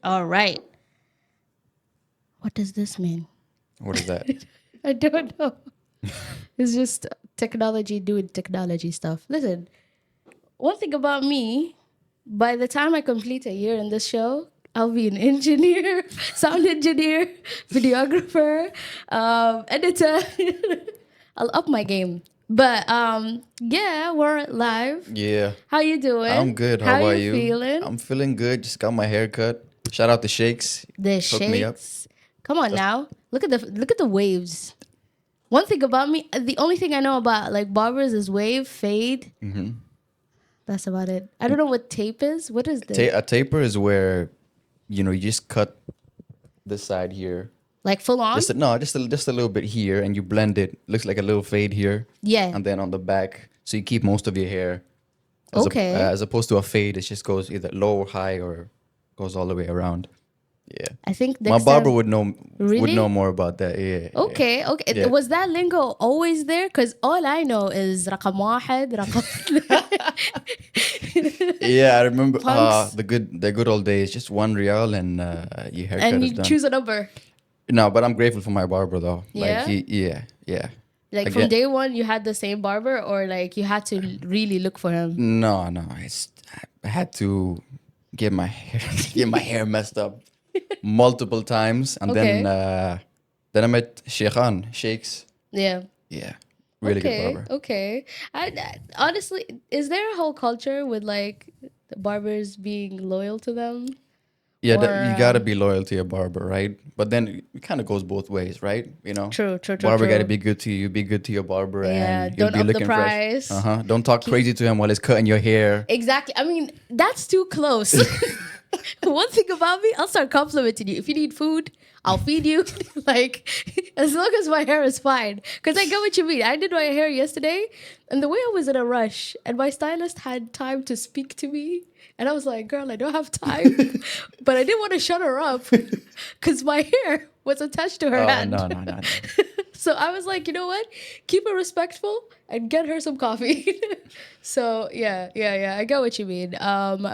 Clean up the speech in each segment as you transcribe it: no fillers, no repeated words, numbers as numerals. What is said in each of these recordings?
All right. What does this mean? What is that? I don't know. It's just technology doing technology stuff. Listen, one thing about me, by the time I complete a year in this show, I'll be an engineer, sound engineer, videographer, editor. I'll up my game. But yeah, we're live. Yeah. How you doing? I'm good. How about you? Feeling? I'm feeling good. Just got my hair cut. Shout out to Shakes. The Hook me up. shakes. Come on now. Look at the waves. One thing about me, the only thing I know about like barbers is wave, fade. Mm-hmm. That's about it. I don't know what tape is. What is this? A taper is where, you just cut this side here. Like full on? Just a little bit here, and you blend it. Looks like a little fade here. Yeah. And then on the back, so you keep most of your hair. Okay. As opposed to a fade, it just goes either low or high or goes all the way around. Yeah. I think My barber would know Really? more about that. Yeah. Okay. Yeah. Was that lingo always there? Because all I know is رقم واحد, رقم Yeah, I remember Punks. the good old days. Just $1 and your haircut and is you done. choose a number. No, but I'm grateful for my barber though. Yeah? Like yeah. Like from day one, you had the same barber, or like you had to really look for him. No. I had to get my hair messed up multiple times, and then I met Sheikhs. Yeah. Yeah, really good barber. Okay. Honestly, is there a whole culture with like the barbers being loyal to them? Yeah, Or, you gotta be loyal to your barber, right? But then it kind of goes both ways, right? True. Barber gotta be good to you. Be good to your barber, Yeah, and you'll don't be up the looking price. fresh. Don't talk crazy to him while he's cutting your hair. Exactly. I mean, that's too close. One thing about me, I'll start complimenting you. If you need food, I'll feed you. Like, as long as my hair is fine. Because I get what you mean. I did my hair yesterday, and the way I was in a rush, and my stylist had time to speak to me. And I was like, girl, I don't have time. But I didn't want to shut her up because my hair was attached to her hand. No. So I was like, you know what? Keep it respectful and get her some coffee. So yeah. I get what you mean.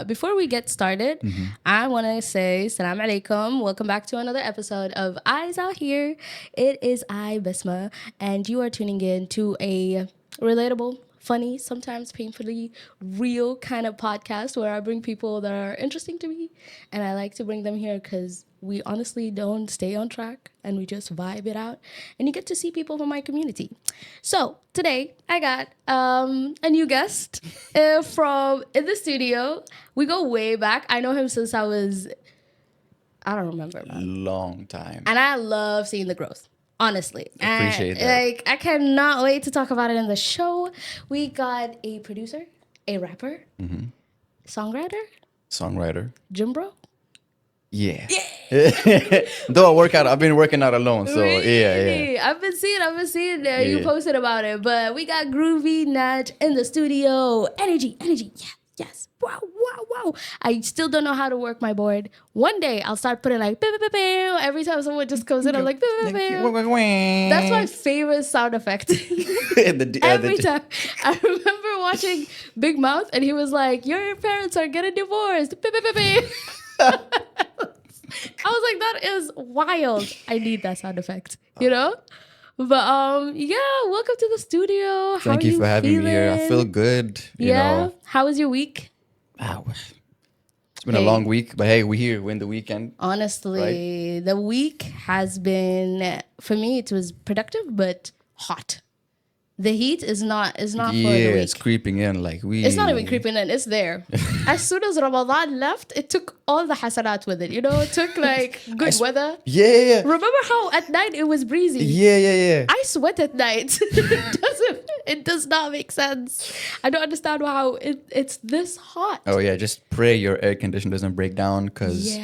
Before we get started, I want to say salam alaikum. Welcome back to another episode of Eyes Out Here. It is I, Basma, and you are tuning in to a relatable, funny, sometimes painfully real kind of podcast where I bring people that are interesting to me, and I like to bring them here because we honestly don't stay on track and we just vibe it out, and you get to see people from my community. So today I got a new guest from in the studio. We go way back. I know him since I don't remember, man. Long time. And I love seeing the growth. Honestly. Appreciate that. Like, I cannot wait to talk about it in the show. We got a producer, a rapper, songwriter, gym bro. Yeah. Though I've been working out alone, so Really? I've been seeing you posted about it. But we got Groovynaj in the studio. Energy. Yes. Wow. I still don't know how to work my board. One day I'll start putting like every time someone just comes in, I'm like That's my favorite sound effect. Every time. I remember watching Big Mouth and he was like, your parents are getting divorced. I was like, that is wild. I need that sound effect, you know? But yeah, welcome to the studio. Thank you for having me here. I feel good. You know. How was your week? Wow. It's been a long week, but hey, we're here. We're in the weekend. Honestly, the week has been, for me, it was productive, but hot. The heat is not for the week. It's creeping in. It's not even creeping in. It's there. As soon as Ramadan left, it took all the hasanat with it. You know, it took like good weather. Yeah. Remember how at night it was breezy? Yeah. I sweat at night. It does not make sense. I don't understand how it's this hot. Oh yeah, just pray your air conditioner doesn't break down because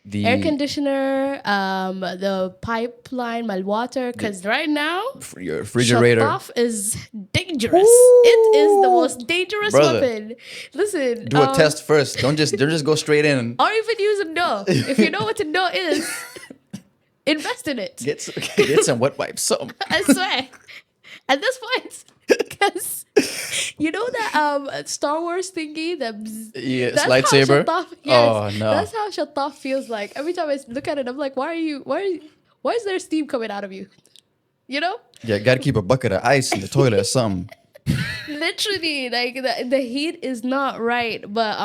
the air conditioner, the pipeline, my water, because right now your refrigerator Shataf is dangerous. It is the most dangerous weapon. Listen, do a test first. Don't just go straight in. Or even use a no. If you know what a no is, invest in it. Get some wet wipes. Some. I swear. At this point, Yes. You know that Star Wars thingy? Yeah, That's lightsaber. How Shattaf, Oh no. that's how Shattaf feels like. Every time I look at it, I'm like, why is there steam coming out of you? You know? Yeah, gotta keep a bucket of ice in the toilet or something. Literally, like the heat is not right. But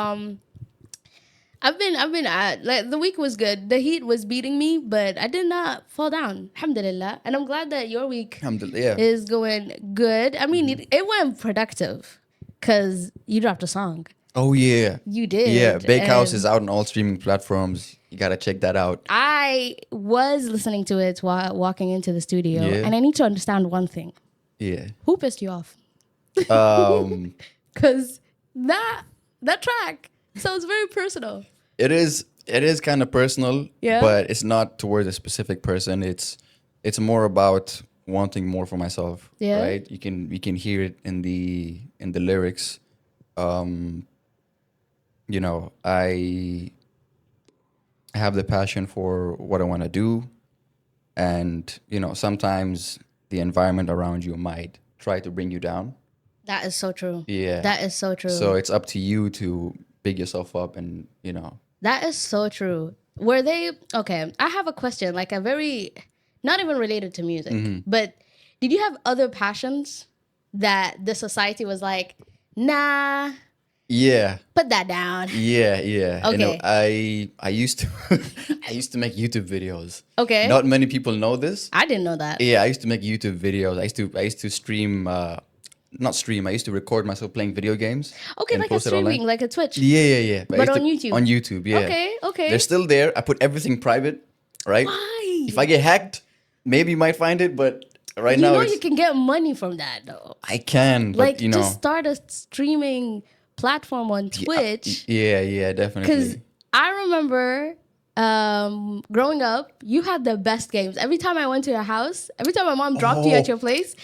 I've been at like the week was good. The heat was beating me, but I did not fall down. Alhamdulillah. And I'm glad that your week Alhamdulillah, yeah. is going good. I mean, it went productive because you dropped a song. Oh yeah. You did. Yeah, Bakehouse and is out on all streaming platforms. You gotta check that out. I was listening to it while walking into the studio, Yeah. and I need to understand one thing. Yeah. Who pissed you off? Um, Because that track sounds very personal. it is kind of personal, Yeah. but it's not towards a specific person. It's more about wanting more for myself. Yeah. Right? You can hear it in the lyrics. You know, I have the passion for what I want to do, and you know, sometimes the environment around you might try to bring you down. That is so true. Yeah. That is so true. So it's up to you to big yourself up, and you know. That is so true. Were they okay? I have a question, like a very not even related to music, but did you have other passions that the society was like, nah, Yeah. put that down? Yeah, yeah. You know, Okay. I used to I used to make YouTube videos. Okay. Not many people know this. I didn't know that. Yeah, I used to make YouTube videos. I used to stream not stream. I used to record myself playing video games. Okay, and like a post it online. streaming, like a Twitch. Yeah, yeah, yeah. But I used on to- YouTube? On YouTube, yeah. Okay, okay. They're still there. I put everything private, right? Why? If I get hacked, maybe you might find it, but right you now know it's, you can get money from that though. I can, but Like you know. just start a streaming platform on Twitch. Yeah, yeah, Because definitely. I remember growing up, you had the best games. Every time I went to your house, every time my mom dropped you Oh. at your place,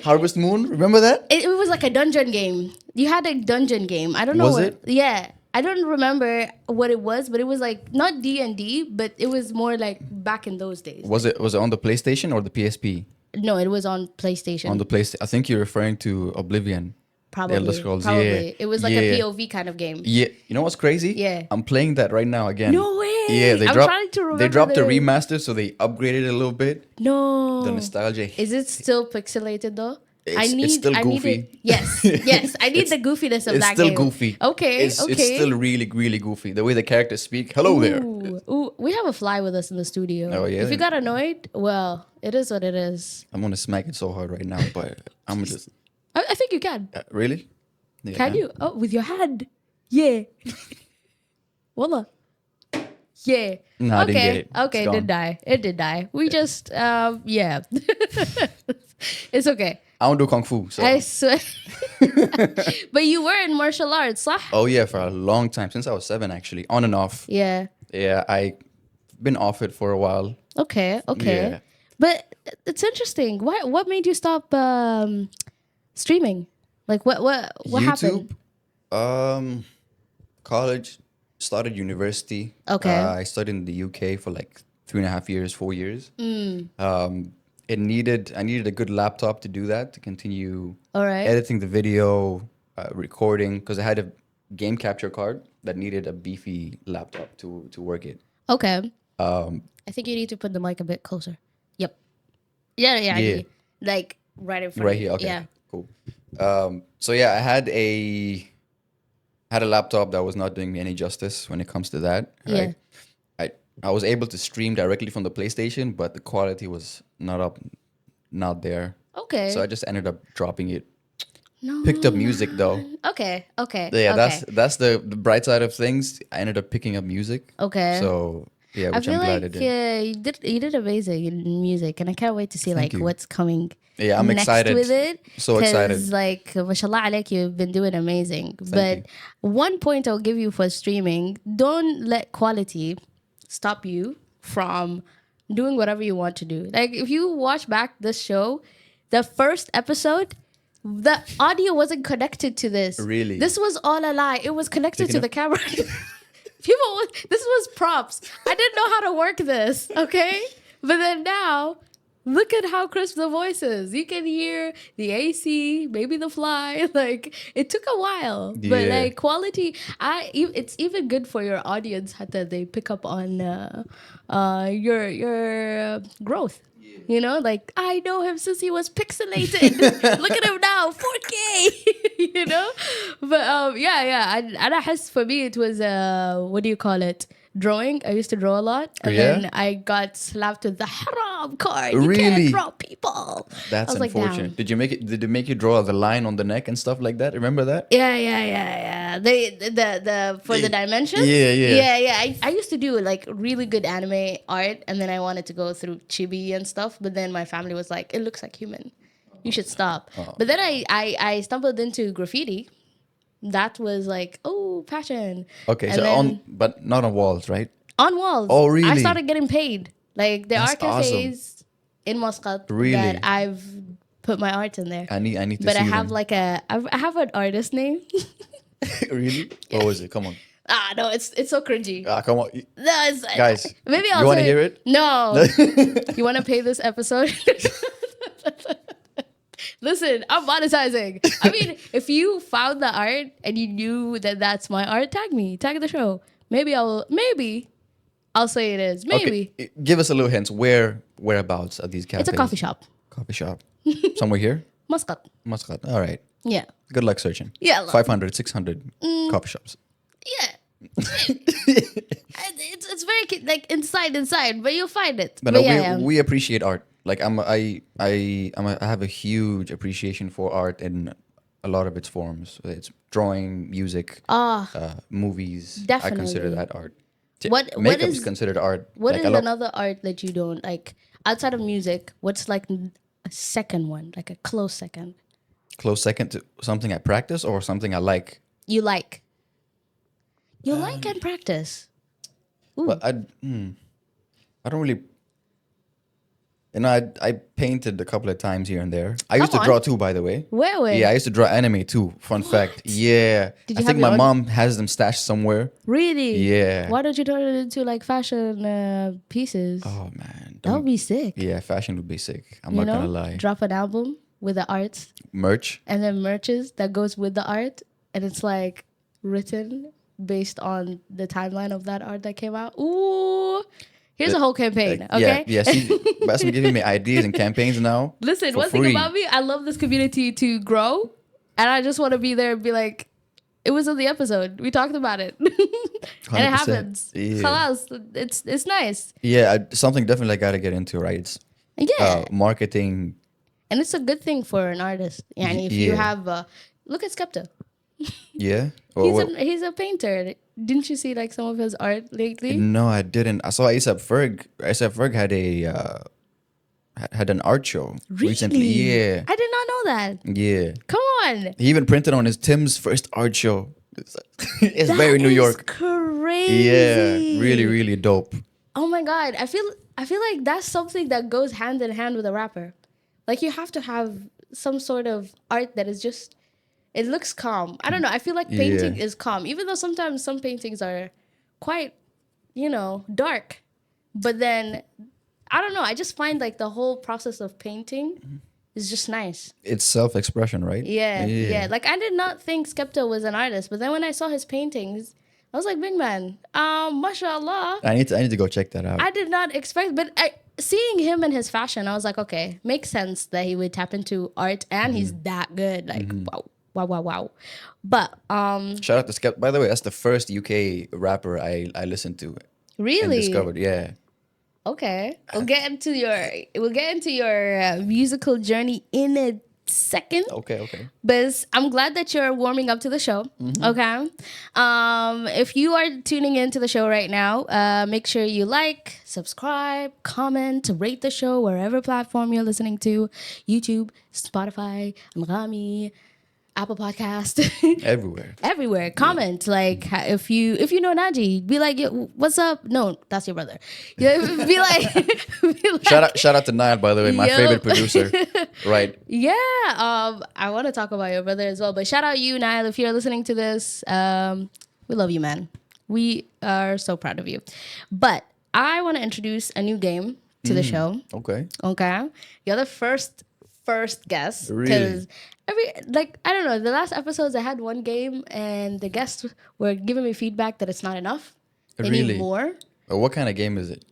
Harvest Moon, remember that? it was like a dungeon game. You had a dungeon game. I don't know Was what. it? Yeah. I don't remember what it was, but it was like not D&D, but it was more like back in those days. Was it on the PlayStation or the PSP? No, it was on PlayStation. On the PlayStation. I think you're referring to Oblivion. probably. Elder Scrolls, Probably. yeah. It was like Yeah. a POV kind of game. Yeah, you know what's crazy? Yeah. I'm playing that right now again. No way. Yeah, they I'm dropped. trying to remember They dropped the this. remaster, so they upgraded it a little bit. No. The nostalgia. Is it still pixelated though? It's still goofy. Yes, yes. I need the goofiness of It's that still game. goofy. Okay, It's okay. still really, really goofy. The way the characters speak. Hello there. Ooh, we have a fly with us in the studio. Oh, yeah? If you got annoyed, well, it is what it is. I'm gonna smack it so hard right now, but I'm just I think you can. really. Yeah. Can you? Oh, with your hand. Yeah. Wallah. Yeah. No, I didn't okay. get it. Okay, It's it did gone. die. It did die. We just, yeah. It's okay. I don't do kung fu. So. I swear. But you were in martial arts, صح? Oh yeah, for a long time since I was 7, actually, on and off. Yeah. Yeah, I been off it for a while. Okay. Okay. Yeah. But it's interesting. What made you stop streaming? Like what happened? YouTube, college, started university. Okay. I studied in the UK for like 3.5 years, 4 years. I needed a good laptop to do that, to continue All right. editing the video, recording, because I had a game capture card that needed a beefy laptop to work it. Okay. I think you need to put the mic a bit closer. Yep. Yeah. Yeah. Like right in front. Right of you. here. Okay. Yeah. Cool. So yeah, I had a laptop that was not doing me any justice when it comes to that. Right? I was able to stream directly from the PlayStation, but the quality was not there. Okay. So I just ended up dropping it. No. Picked up music though. Okay. Okay. Yeah, okay. that's the bright side of things. I ended up picking up music. Okay. So yeah, I which feel I'm glad I like did. you did amazing in music, and I can't wait to see Thank like you. what's coming. Yeah, I'm next excited. with it. So excited. 'Cause, like, mashallah alaik, you've been doing amazing. But you. one point I'll give you for streaming: don't let quality stop you from doing whatever you want to do. Like, if you watch back this show, the first episode, the audio wasn't connected to this. Really? This was all a lie. It was connected to Speaking the camera. This was props. I didn't know how to work this, okay? But then now, Look at how crisp the voice is. You can hear the AC, maybe the fly. Like it took a while, but Yeah. like quality. It's even good for your audience that they pick up on your growth. You know, like I know him since he was pixelated. Look at him now, 4K. You know, but yeah. And I guess for me it was what do you call it? Drawing. I used to draw a lot, and Yeah? then I got slapped with the haram card. You Really? can't draw people. That's I was like, unfortunate. damn. Did it make you draw the line on the neck and stuff like that? Remember that? Yeah. The for the dimensions. Yeah. I used to do like really good anime art, and then I wanted to go through chibi and stuff, but then my family was like, "It looks like human. You should stop." But then I stumbled into graffiti. That was like, oh, passion. Okay, And so then but not on walls, right? on walls. Oh, I really? started getting paid. Like there That's are cafes in Muscat Really? that I've put my art in there. I need to But see I have them. like I have an artist name. Really? What was it? Come on. No, it's so cringy. Come on. No, it's Guys, maybe you I'll wanna say- hear it? No. You want to pay this episode? Listen, I'm monetizing. I mean, if you found the art and you knew that that's my art, tag me, tag the show. Maybe I'll say it is. Maybe Okay, give us a little hint. Whereabouts are these cafes? it's a coffee shop, Coffee shop. Somewhere here? Muscat. Muscat. All right. Yeah, Good luck searching. Yeah, 500, 600 coffee shops. yeah. It's very like inside, but you'll find it. But But no, yeah. we appreciate art. Like I have a huge appreciation for art in a lot of its forms. It's drawing, music, movies. I consider Definitely. that art. What Makeup is is considered art. What Like is a lot- another art that you don't like outside of music? What's like a second one, like a close second close second to something I practice or something I like? you like? You like and practice. Well, I don't really. You know, I painted a couple of times here and there. I used to Come draw on. too, by the way. Where? Yeah, I used to draw anime too. Fun fact. Yeah. Did I you think have my your own- mom has them stashed somewhere. Really? Yeah. Why don't you turn it into like fashion pieces? Oh man. That would be sick. Yeah, fashion would be sick. I'm You not know, gonna lie. drop an album with the arts Merch. and then merches that goes with the art, and it's like written based on the timeline of that art that came out. Ooh, here's a whole campaign. Okay. Yeah. See, Basma giving me ideas and campaigns now. Listen, for one thing free. about me, I love this community to grow, and I just want to be there and be like, it was in the episode. We talked about it, and it 100%. happens. Yeah. Khalas, it's nice. Yeah, something definitely I gotta get into, right? It's Yeah, marketing. and it's a good thing for an artist. And if you Yeah. have, look at Skepta. Yeah. Or what- He's a painter. Didn't you see like some of his art lately? No, I didn't. I saw EyesOutHere. EyesOutHere had had an art show recently. Yeah. I did not know that. Yeah. Come on. He even printed on his Tim's first art show. It's That very New is York. Crazy. Yeah. Really, really dope. Oh my god. I feel like that's something that goes hand in hand with a rapper. Like you have to have some sort of art that is just it looks calm. I don't know. I feel like painting Yeah. is calm. Even though sometimes some paintings are quite, dark. But then I don't know. I just find like the whole process of painting is just nice. It's self-expression, right? Yeah. Like I did not think Skepta was an artist, but then when I saw his paintings, I was like, big man, mashallah. I need to go check that out. I did not expect, but seeing him in his fashion, I was like, okay, makes sense that he would tap into art, and he's that good. Like, wow. But Shout out to Skep. By the way, that's the first UK rapper I listened to and really, discovered. Yeah. okay, we'll get into your musical journey in a second. Okay. But I'm glad that you're warming up to the show. Okay. If you are tuning into the show right now, make sure you like, subscribe, comment, rate the show wherever platform you're listening to. YouTube, Spotify, Anghami, Apple Podcast. Everywhere. Comment like if you know Naji, be like, "Yo, what's up?" No, that's your brother. Yeah, be like, Shout out to Nile, by the way, my Yo. favorite producer. Right. Yeah, I want to talk about your brother as well, but shout out you, Niall, if you're listening to this. We love you, man. We are so proud of you. But I want to introduce a new game to the show. Okay. Okay, you're the first guest Really? because I don't know, the last episodes I had one game and the guests were giving me feedback that it's not enough. They need Really? more. What kind of game is it?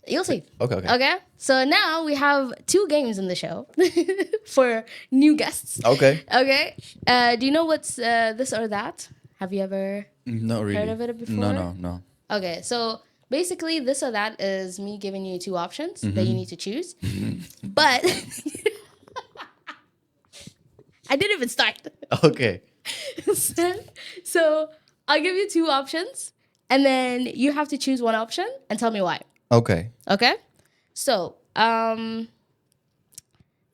You'll see. Okay. Okay. So now we have 2 games in the show for new guests. Okay. Okay. Do you know what's this or that? Have you ever Not really. heard of it before? No. Okay. So basically, this or that is me giving you 2 options that you need to choose. But I didn't even start. Okay. So I'll give you 2 options, and then you have to choose one option and tell me why. Okay. Okay? So,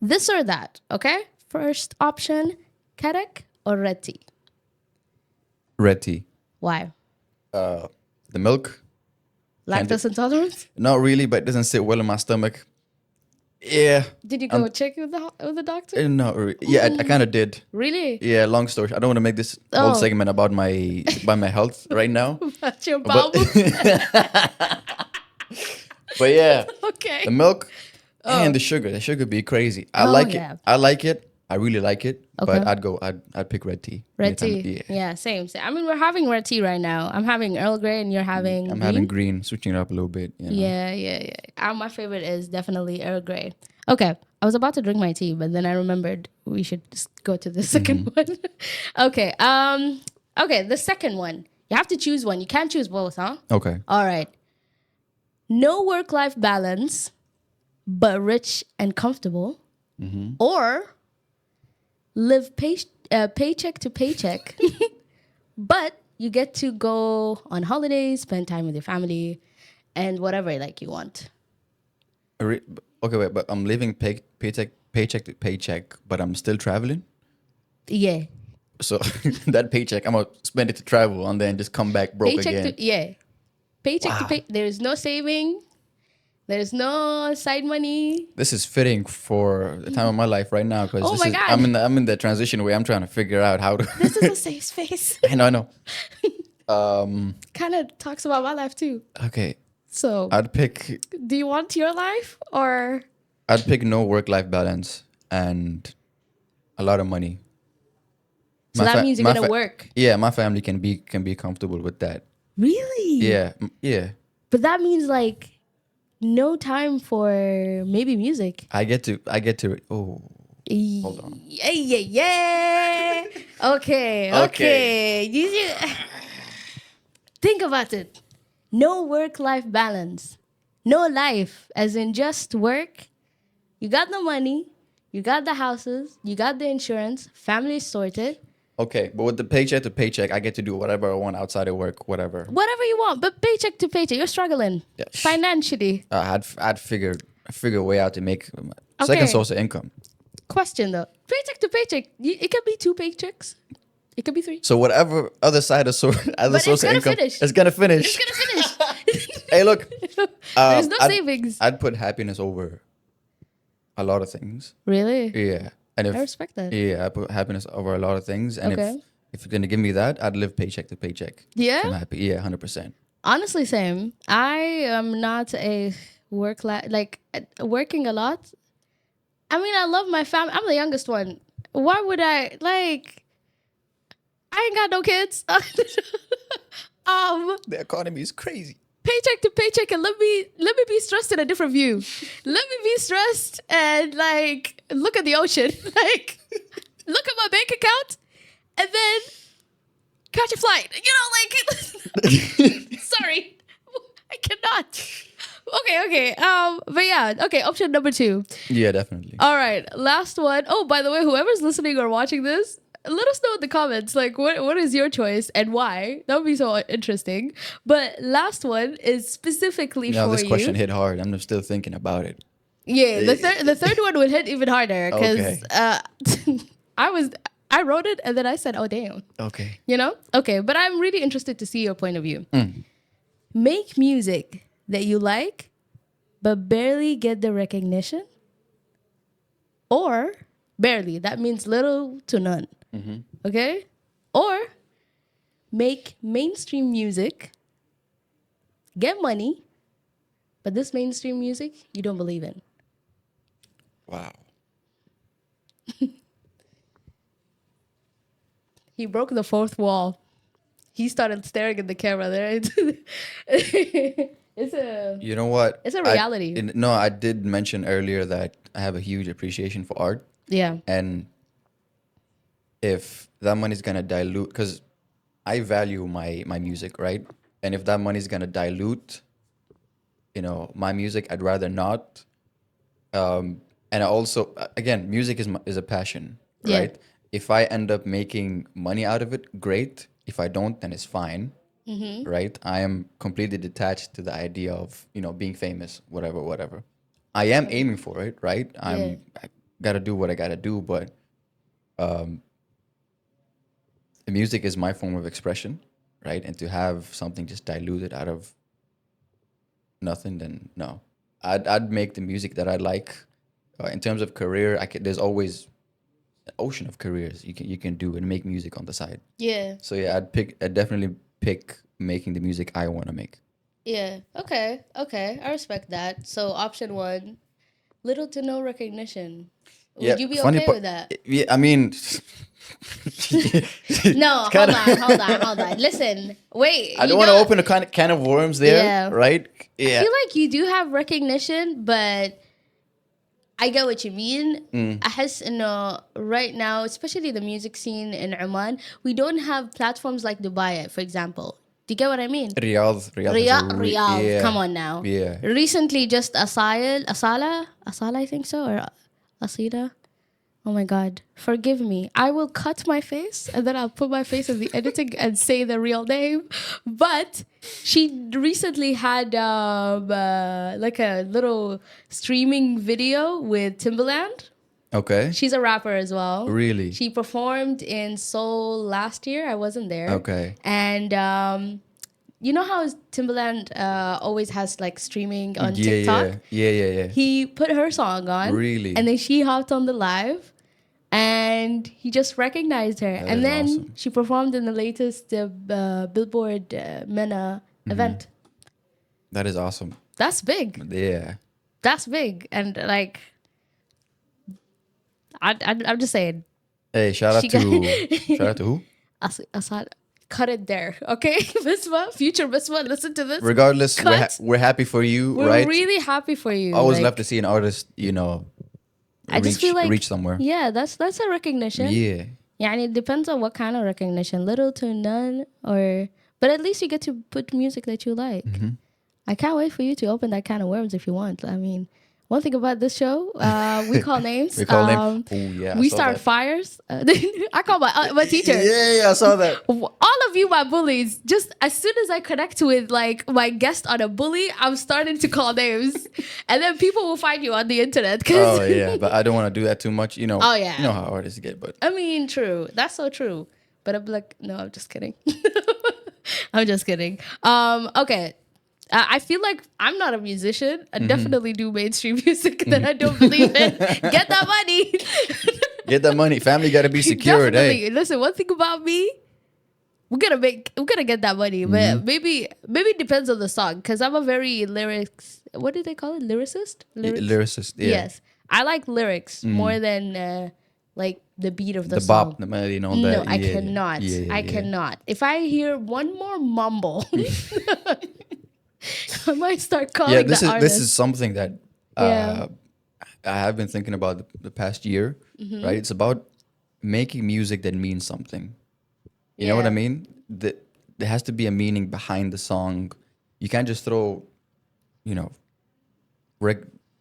this or that, okay? First option, Karek or red tea? Red tea. Why? The milk. Lactose intolerance? Not really, but it doesn't sit well in my stomach. Yeah. Did you go check with the doctor? No. Yeah, I kind of did. Really? Yeah, long story. I don't want to make this whole segment about my health right now. That's your bowel. But yeah, Okay. the milk and the sugar. The sugar be crazy. I like yeah. it. I like it. I really like it. Okay. But I'd pick red tea. Red anytime. tea. Yeah. Yeah, same. I mean, we're having red tea right now. I'm having Earl Grey and you're having I'm green? having green, switching it up a little bit. You know. Yeah. My favorite is definitely Earl Grey. Okay, I was about to drink my tea, but then I remembered we should just go to the second one. Okay, the second one. You have to choose one. You can't choose both, huh? Okay. All right. No work-life balance, but rich and comfortable. Or live paycheck to paycheck, but you get to go on holidays, spend time with your family, and whatever you want. Okay, wait, but I'm living paycheck to paycheck, but I'm still traveling. Yeah. So that paycheck, I'm gonna spend it to travel and then just come back broke again. Paycheck to pay. There's no saving. There's no side money. This is fitting for the time of my life right now because God. I'm in the transition where I'm trying to figure out how to. This is a safe space. I know. Kind of talks about my life too. Okay. So I'd pick do you want your life or? I'd pick no work-life balance and a lot of money. So that means you're gonna work. Yeah, my family can be comfortable with that. Really? Yeah. But that means no time for maybe music. I get to. Oh, hold on. Yeah. Okay. Think about it. No work-life balance. No life, as in just work. You got the money. You got the houses. You got the insurance. Family is sorted. Okay, but with the paycheck to paycheck, I get to do whatever I want outside of work, whatever. Whatever you want, but paycheck to paycheck, you're struggling financially. I'd figure a way out to make second source of income. Question though, paycheck to paycheck, it can be 2 paychecks, it could be 3. So whatever other side of source of income, it's gonna finish. Hey, look, there's no savings. I'd put happiness over a lot of things. Really? Yeah. And I respect that. Yeah, I put happiness over a lot of things. And if you're going to give me that, I'd live paycheck to paycheck. Yeah? I'm happy. Yeah, 100%. Honestly, same. I am not a working a lot. I mean, I love my family. I'm the youngest one. Why would I, I ain't got no kids. The economy is crazy. Paycheck to paycheck, and let me be stressed in a different view. Let me be stressed and look at the ocean, look at my bank account, and then catch a flight. Sorry, I cannot. Okay. But yeah, okay. Option number 2. Yeah, definitely. All right, last one. Oh, by the way, whoever's listening or watching this, let us know in the comments, what is your choice and why? That would be so interesting. But last one is specifically for you. This question hit hard. I'm still thinking about it. Yeah, the third one would hit even harder because I wrote it and then I said, oh, damn. Okay. Okay, but I'm really interested to see your point of view. Make music that you like, but barely get the recognition. Or barely, that means little to none. Okay? Or make mainstream music, get money, but this mainstream music you don't believe in. Wow. He broke the fourth wall. He started staring at the camera there. It's a You know what? it's a reality. No, I did mention earlier that I have a huge appreciation for art. Yeah. And if that money's gonna dilute, because I value my music, right? And if that money's gonna dilute, my music, I'd rather not. And I also, again, music is a passion, Yeah. right? If I end up making money out of it, great. If I don't, then it's fine, right? I am completely detached to the idea of being famous, whatever. I am aiming for it, right? I gotta do what I gotta do, but the music is my form of expression, right? And to have something just diluted out of nothing, then no. I'd make the music that I like. In terms of career, there's always an ocean of careers you can do and make music on the side. Yeah. So yeah, I'd definitely pick making the music I want to make. Yeah. Okay. I respect that. So option 1, little to no recognition. Would you be okay with that? Yeah, I mean, No, hold on. Listen, wait. I don't want to open a can of worms there, right? Yeah. I feel like you do have recognition, but I get what you mean. أحس إنه right now, especially the music scene in Oman, we don't have platforms like Dubai, for example. Do you get what I mean? Riyadh. Riyadh. Yeah. Come on now. Yeah. Recently, just Asala, I think so, or Asila. Oh my God, forgive me. I will cut my face and then I'll put my face in the editing and say the real name. But she recently had like a little streaming video with Timbaland. Okay. She's a rapper as well. Really? She performed in Seoul last year. I wasn't there. Okay. And you know how Timbaland always has like streaming on TikTok? Yeah. He put her song on. Really? And then she hopped on the live. And he just recognized her. And then awesome. she performed in the latest Billboard MENA event. That is awesome. That's big. Yeah. That's big. And like, I'm just saying. Hey, shout out to who? Asad, cut it there, okay? Basma, future Basma, listen to this. Regardless, we're happy for you, right? We're really happy for you. I always love to see an artist, I just feel like reach somewhere. Yeah, that's a recognition. Yeah. Yeah, and it depends on what kind of recognition, little to none, but at least you get to put music that you like. I can't wait for you to open that can of worms if you want. I mean, one thing about this show, we call names. We call names. Oh yeah. We start fires. I call my teacher. Yeah, I saw that. All of you, my bullies. Just as soon as I connect with like my guest on a bully, I'm starting to call names, and then people will find you on the internet. Oh yeah, but I don't want to do that too much. Oh yeah. You know how artists get, but I mean, true. That's so true. But I'm like, no, I'm just kidding. I'm just kidding. Okay. I feel like I'm not a musician. I definitely do mainstream music that I don't believe in. Get that money. Get that money. Family got to be secured. Definitely. Hey. Listen, one thing about me, we're gonna get that money, but maybe it depends on the song because I'm a very what do they call it? Lyricist. Lyricist. Yeah. Yes, I like lyrics more than like the beat of the the song. bop, the melody, and all No, that. I cannot. I cannot. If I hear one more mumble, I might start calling the artist. This is something that I have been thinking about the past year. Right, it's about making music that means something. You know what I mean? There has to be a meaning behind the song. You can't just throw,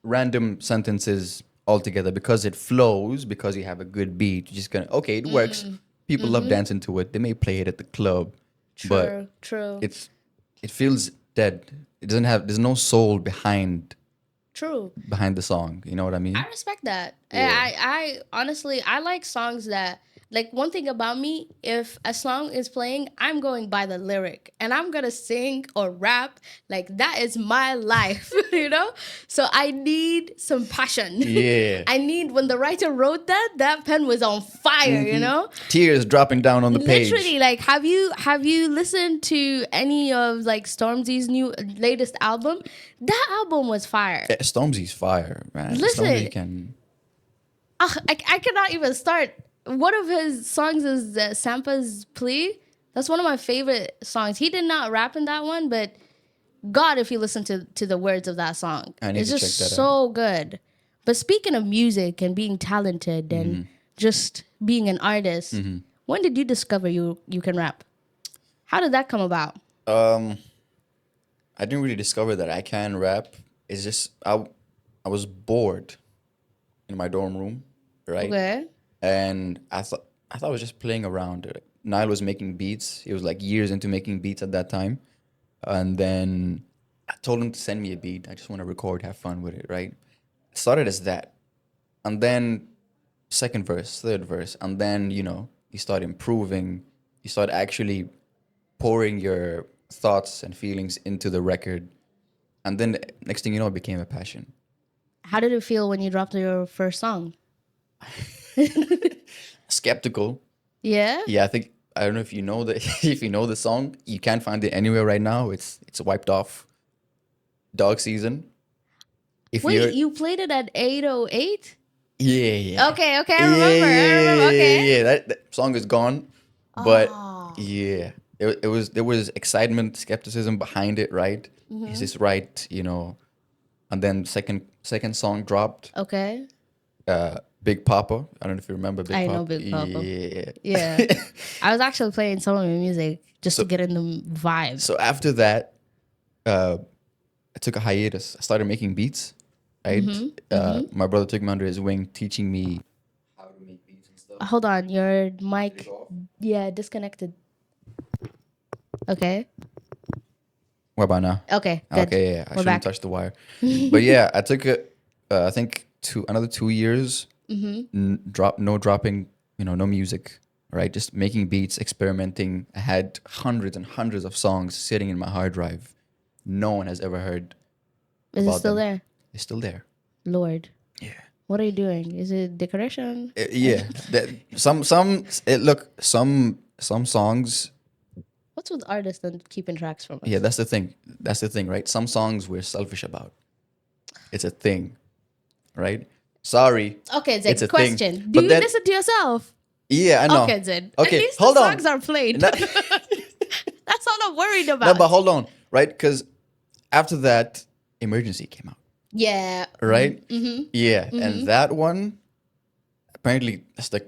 random sentences all together because it flows, because you have a good beat. You're just gonna it works. People love dancing to it. They may play it at the club, but it feels dead. It doesn't have. There's no soul behind the song. You know what I mean? I respect that. Yeah. I honestly, I like songs that like one thing about me, if a song is playing, I'm going by the lyric and I'm gonna sing or rap. Like that is my life, you know? So I need some passion. Yeah. I need, when the writer wrote that pen was on fire, you know? Tears dropping down on the page. Literally, like have you listened to any of like Stormzy's latest album? That album was fire. Yeah, Stormzy's fire, man. Listen. Stormzy can. I cannot even start. One of his songs is Sampa's Plea. That's one of my favorite songs. He did not rap in that one, but God, if you listen to the words of that song, it's just so good. But speaking of music and being talented and just being an artist, when did you discover you can rap? How did that come about? I didn't really discover that I can rap. It's just I was bored in my dorm room, right? Okay. And I thought I was just playing around. Nile was making beats. He was like years into making beats at that time. And then I told him to send me a beat. I just want to record, have fun with it, right? It started as that. And then second verse, third verse. And then, you start improving. You start actually pouring your thoughts and feelings into the record. And then next thing you know, it became a passion. How did it feel when you dropped your first song? Skeptical. Yeah? Yeah, I don't know if you know the song. You can't find it anywhere right now. It's wiped off. Dog Season. Wait, you played it at 808? Yeah. Okay, I remember. Okay. Yeah, that song is gone. But yeah, there was excitement, skepticism behind it, right? Is this right? And then second song dropped. Okay. Big Papa. I don't know if you remember Big Papa. I know Big Papa. Yeah. I was actually playing some of your music just to get in the vibe. So after that, I took a hiatus. I started making beats, right? My brother took me under his wing, teaching me how to make beats and stuff. Hold on, your mic, disconnected. Okay. What about now? Okay, good. Okay, yeah. I shouldn't touch the wire. But yeah, I took I think another 2 years, dropping, no music, right? Just making beats, experimenting. I had hundreds and hundreds of songs sitting in my hard drive. No one has ever heard. Is it still there? It's still there. Lord. Yeah. What are you doing? Is it decoration? Yeah. Some songs. What's with artists and keeping tracks from us? Yeah, that's the thing, right? Some songs we're selfish about. It's a thing, right? Sorry. Okay, Zed, it's a question. Thing. Do you listen to yourself? Yeah, I know. Okay, Zed. Okay, at least hold the on. songs are played. That's all I'm worried about. No, but hold on, right? Because after that, Emergency came out. Yeah. Right? Yeah. And that one, apparently, that's the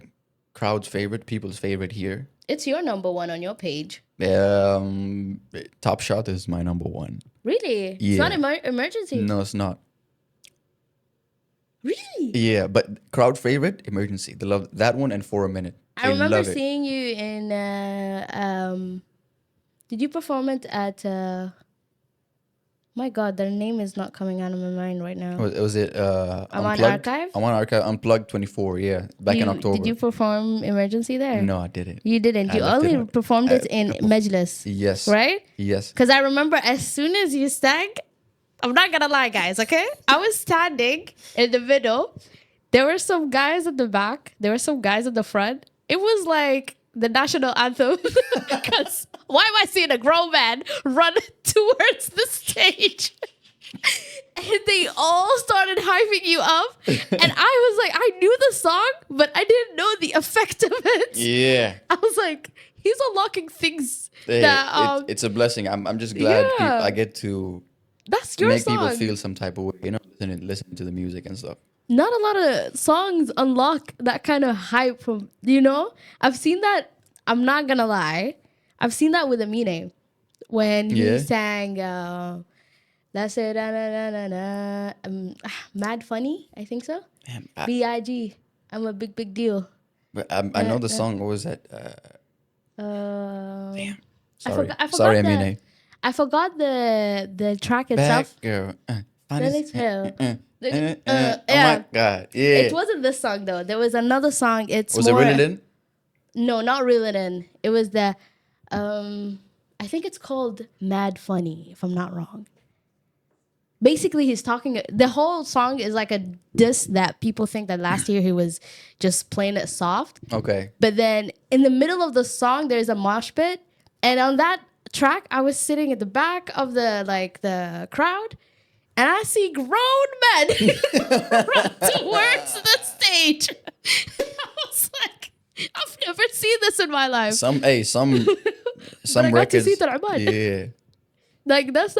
crowd's favorite, people's favorite here. It's your number one on your page. Top Shot is my number one. Really? Yeah. It's not Emergency? No, it's not. Really? Yeah, but crowd favorite, Emergency. They love that one and For a Minute. I remember seeing you in, did you perform it at, my God, their name is not coming out of my mind right now. Was it I'm on Unplugged? Archive? I'm on Archive, Unplugged 24, yeah. Back in October. Did you perform Emergency there? No, I didn't. You didn't. You only performed it in Majlis. Yes. Right? Yes. Because I remember as soon as you sang, I'm not going to lie, guys, okay? I was standing in the middle. There were some guys at the back. There were some guys at the front. It was like the national anthem. Because why am I seeing a grown man run towards the stage? And they all started hyping you up. And I was like, I knew the song, but I didn't know the effect of it. Yeah. I was like, he's unlocking things Hey, that... it's a blessing. I'm just glad Yeah. I get to That's your make song. people feel some type of way, listening to the music and stuff. Not a lot of songs unlock that kind of hype from, I've seen that, I'm not gonna lie, I've seen that with Amine when he sang that's it, Mad Funny, I think so. Man, B.I.G. I'm a big deal. But I know the song. What was that? Damn. Sorry. I forgot Sorry, Amine. I forgot the track itself. Back girl. Yeah. Oh my God. Yeah. It wasn't this song though. There was another song. Was it Really Lynn? No, not Reel It In. It was the, I think it's called Mad Funny, if I'm not wrong. Basically, he's talking, the whole song is like a diss that people think that last year he was just playing it soft. Okay. But then in the middle of the song, there's a mosh pit. And on that track, I was sitting at the back of the crowd, and I see grown men run towards the stage. I was like, I've never seen this in my life. Some But I got to records. see Tarabad. Yeah. Like that's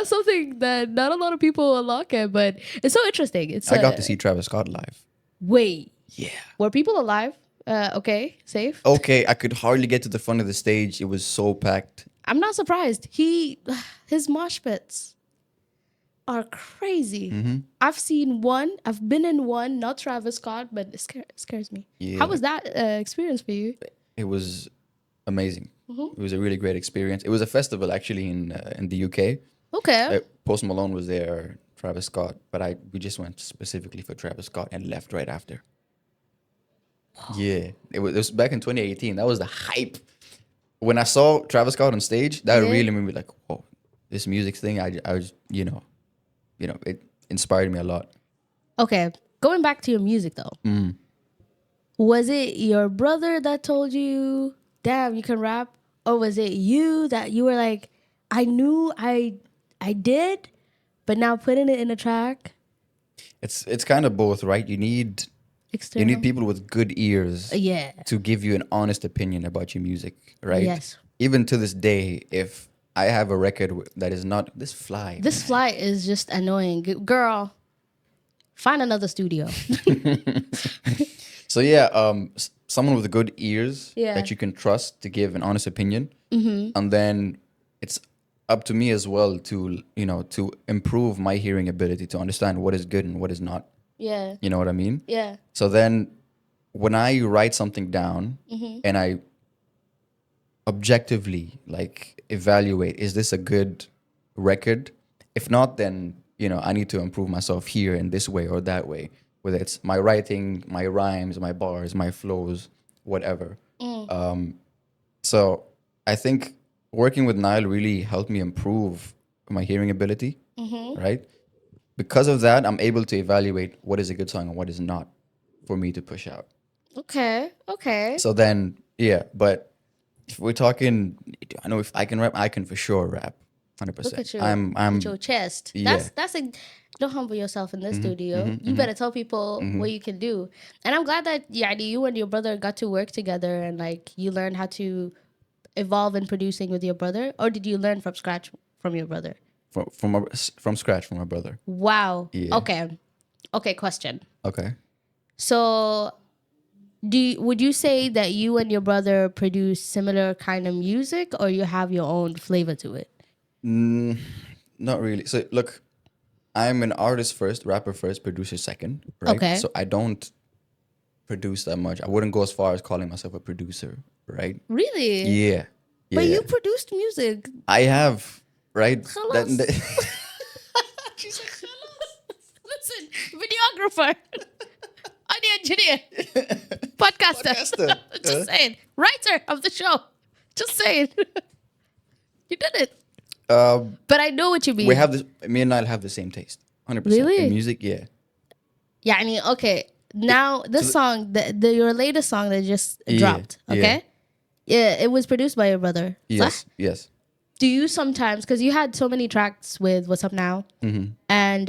something that not a lot of people unlock it, but it's so interesting. I got to see Travis Scott live. Wait, Yeah. were people alive? Okay, safe. Okay, I could hardly get to the front of the stage. It was so packed. I'm not surprised. His mosh pits are crazy. Mm-hmm. I've seen one. I've been in one. Not Travis Scott, but it scares me. Yeah. How was that experience for you? It was amazing. Mm-hmm. It was a really great experience. It was a festival actually in the UK. Okay. Post Malone was there, Travis Scott, but we just went specifically for Travis Scott and left right after. Yeah, it was back in 2018. That was the hype. When I saw Travis Scott on stage, that really made me like, whoa, this music thing. I was, it inspired me a lot. Okay. Going back to your music though. Mm. Was it your brother that told you, damn, you can rap? Or was it you that you were like, I knew I did, but now putting it in a track? It's kind of both, right? You need External? people with good ears Yeah. to give you an honest opinion about your music, right? Yes. Even to this day, if I have a record that is not this fly. This flight is just annoying. Girl, find another studio. So yeah, someone with good ears Yeah. that you can trust to give an honest opinion, and then it's up to me as well to to improve my hearing ability to understand what is good and what is not. Yeah. You know what I mean? Yeah. So then, when I write something down and I objectively evaluate, is this a good record? If not, then I need to improve myself here in this way or that way. Whether it's my writing, my rhymes, my bars, my flows, whatever. So I think working with Nile really helped me improve my hearing ability, right? Because of that, I'm able to evaluate what is a good song and what is not for me to push out. Okay. Okay. So then, yeah, but if we're talking, I know if I can rap, I can for sure rap, 100%. Look at you. I'm with your chest. Yeah. That's a don't humble yourself in the studio. You better tell people what you can do. And I'm glad that you and your brother got to work together and you learned how to evolve in producing with your brother, or did you learn from scratch from your brother? from scratch from my brother. Wow. Yeah. Okay. Question. Okay. So, would you say that you and your brother produce similar kind of music, or you have your own flavor to it? Not really. So look, I'm an artist first, rapper first, producer second, right? Okay. So I don't produce that much. I wouldn't go as far as calling myself a producer, right? Really? Yeah. But Yeah. you produced music. I have, right? Khalas. She's like, listen, videographer, audio engineer, podcaster. Just saying, writer of the show. Just saying, you did it. But I know what you mean. We have this. Me and Nile have the same taste, 100%. Really? In music, yeah. Yeah, I mean, okay. Now this song, your latest song that just dropped, okay? Yeah, it was produced by your brother. Yes, yes. Do you sometimes, because you had so many tracks with What's Up Now, and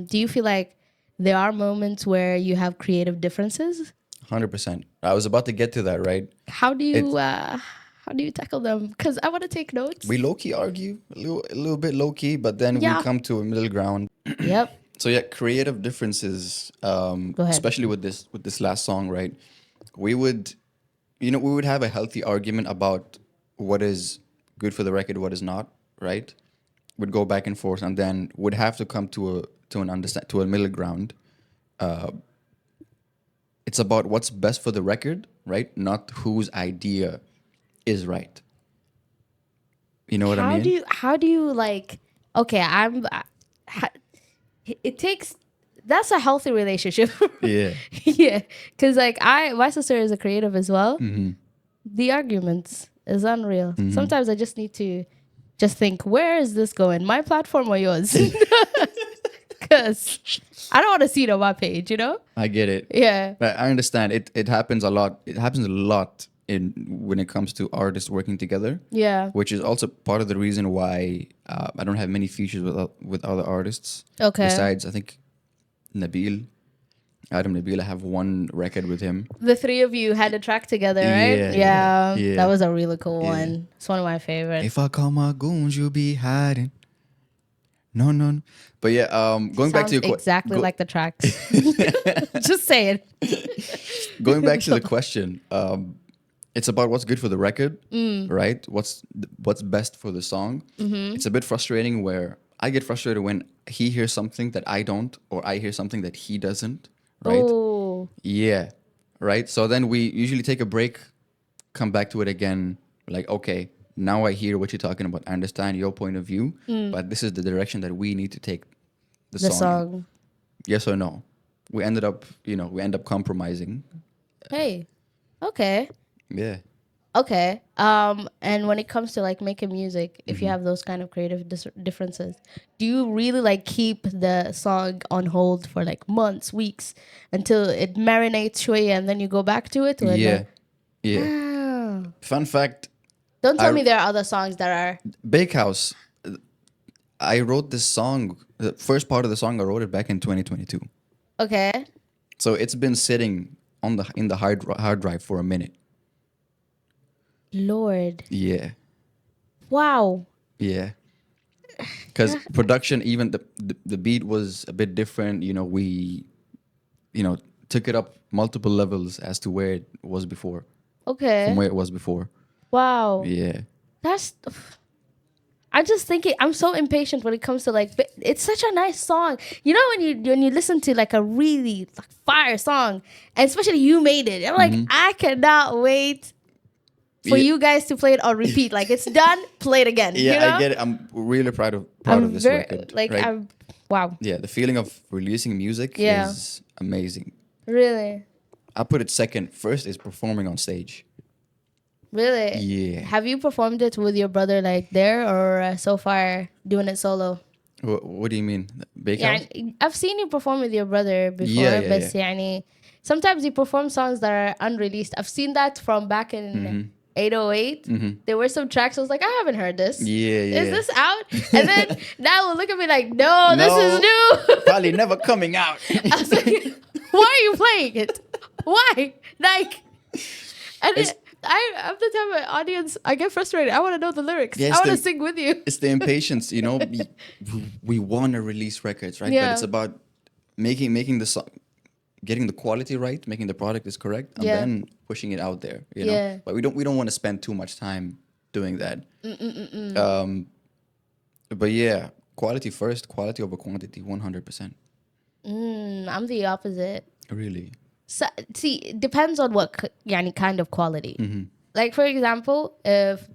do you feel like there are moments where you have creative differences? 100%. I was about to get to that, right? How do you tackle them? Because I want to take notes. We low-key argue, a little bit low-key, but then we come to a middle ground. Yep. So yeah, creative differences, especially with this last song, right? We would have a healthy argument about what is good for the record, what is not, right? We'd go back and forth, and then would have to come to a middle ground. It's about what's best for the record, right? Not whose idea is right. You know what I mean? How do you okay, it takes, that's a healthy relationship. Yeah. Yeah. Because my sister is a creative as well. The arguments is unreal. Mm-hmm. Sometimes I just need to just think, where is this going? My platform or yours? Because I don't want to see it on my page, you know? I get it. Yeah. But I understand it happens a lot. It happens a lot in when it comes to artists working together. Yeah. Which is also part of the reason why I don't have many features with other artists. Okay. Besides, I think Adam Nabil, I have one record with him. The three of you had a track together, right? Yeah. Yeah. That was a really cool one. It's one of my favorites. If I call my goons, you'll be hiding. No. But yeah, going back to your exactly like the tracks. Just say it. Going back to the question, it's about what's good for the record, right? What's best for the song. Mm-hmm. It's a bit frustrating where I get frustrated when he hears something that I don't, or I hear something that he doesn't, right? Oh. Yeah, right. So then we usually take a break, come back to it again. Like, okay, now I hear what you're talking about. I understand your point of view, but this is the direction that we need to take the song. Yes or no? We end up compromising. Hey. Okay. Yeah. Okay. And when it comes to like making music, if you have those kind of creative differences, do you really like keep the song on hold for like months, weeks until it marinates shoya and then you go back to it? Or Yeah. no? Yeah. Ah. Fun fact. Don't tell me there are other songs that are Bake House. I wrote this song. The first part of the song, I wrote it back in 2022. okay. So it's been sitting in the hard drive for a minute. Lord. Yeah. Wow. Yeah. Because production, even the beat was a bit different. We took it up multiple levels as to where it was before. Okay. From where it was before. Wow. Yeah. I'm just thinking, I'm so impatient when it comes to like, it's such a nice song. You know, when you listen to like a really like fire song, and especially you made it, I'm like, I cannot wait for you guys to play it on repeat. Like it's done, play it again. Yeah, you know? I get it. I'm really proud of this record. Like, right? Wow. Yeah, the feeling of releasing music is amazing. Really? I put it second. First is performing on stage. Really? Yeah. Have you performed it with your brother like there or so far doing it solo? What do you mean? Bake Yeah, House? I've seen you perform with your brother before, Yeah, but yeah. sometimes you perform songs that are unreleased. I've seen that from back in 808. There were some tracks I was like, I haven't heard this. Yeah. Is this out? And then now will look at me like, no, this is new. Probably never coming out. I was like, why are you playing it? Why? Like, and I'm the type of audience, I get frustrated. I want to know the lyrics. I want to sing with you. It's the impatience, we want to release records, right? Yeah. But it's about making the song, getting the quality right, making the product is correct, and then pushing it out there, Yeah. But we don't want to spend too much time doing that. But yeah, quality first, quality over quantity, 100%. I'm the opposite. Really? So, see, it depends on what kind of quality. Like, for example, if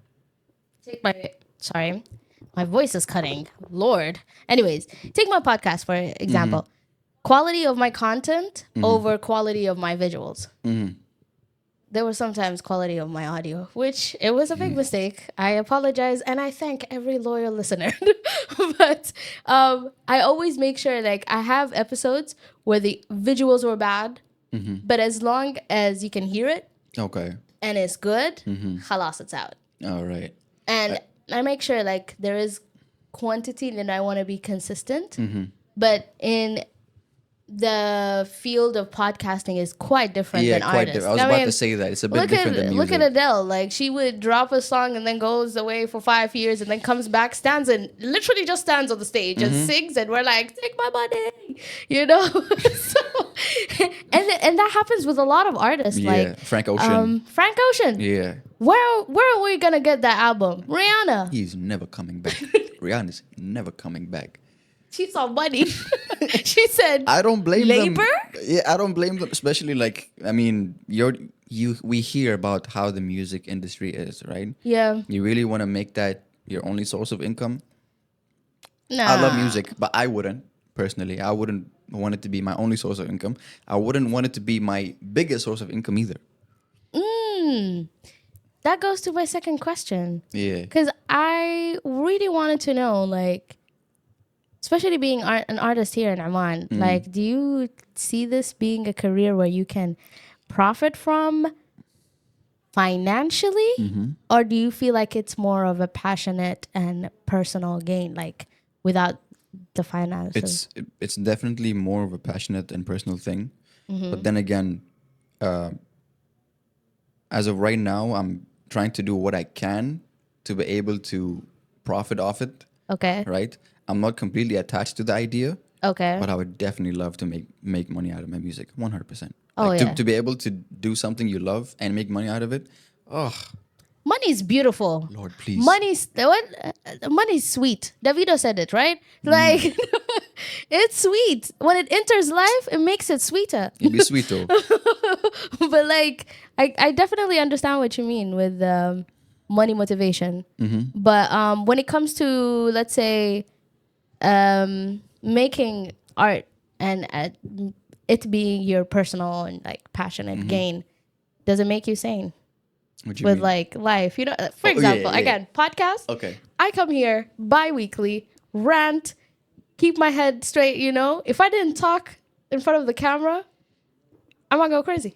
take my voice is cutting. Lord. Anyways, take my podcast for example. Quality of my content over quality of my visuals. There was sometimes quality of my audio, which it was a big mistake. I apologize, and I thank every loyal listener. But I always make sure, like, I have episodes where the visuals were bad, but as long as you can hear it, okay, and it's good, halas, it's out. All right. And I make sure, like, there is quantity, and I want to be consistent. But in the field of podcasting is quite different than artists. I was about to say that. It's a bit different than music. Look at Adele. Like, she would drop a song and then goes away for 5 years and then comes back, literally just stands on the stage and sings, and we're like, take my money, so, and that happens with a lot of artists. Like Frank Ocean. Frank Ocean. Yeah. Where are we gonna get that album? Rihanna. He's never coming back. Rihanna's never coming back. She saw money. She said, I don't blame labor? them. Yeah, I don't blame them. Especially, like, I mean, we hear about how the music industry is, right? Yeah. You really want to make that your only source of income? Nah. I love music, but I wouldn't, personally. I wouldn't want it to be my only source of income. I wouldn't want it to be my biggest source of income either. that goes to my second question. Yeah. Because I really wanted to know, like, especially being an artist here in Oman, like, do you see this being a career where you can profit from financially? Or do you feel like it's more of a passionate and personal gain, like, without the finances? It's definitely more of a passionate and personal thing. But then again, as of right now, I'm trying to do what I can to be able to profit off it. Okay. Right? I'm not completely attached to the idea, Okay. but I would definitely love to make money out of my music, 100%. Oh, Like, yeah. to be able to do something you love and make money out of it. Oh, Money's beautiful. Lord, please. Money's sweet. Davido said it, right? Like, it's sweet. When it enters life, it makes it sweeter. It'd be sweet though. But like, I definitely understand what you mean with money motivation. But when it comes to, let's say, making art and it being your personal and like passionate gain, does it make you sane? What do you With mean? like life, for yeah, example, yeah. again, podcast. Okay. I come here bi-weekly, rant, keep my head straight. If I didn't talk in front of the camera, I might go crazy.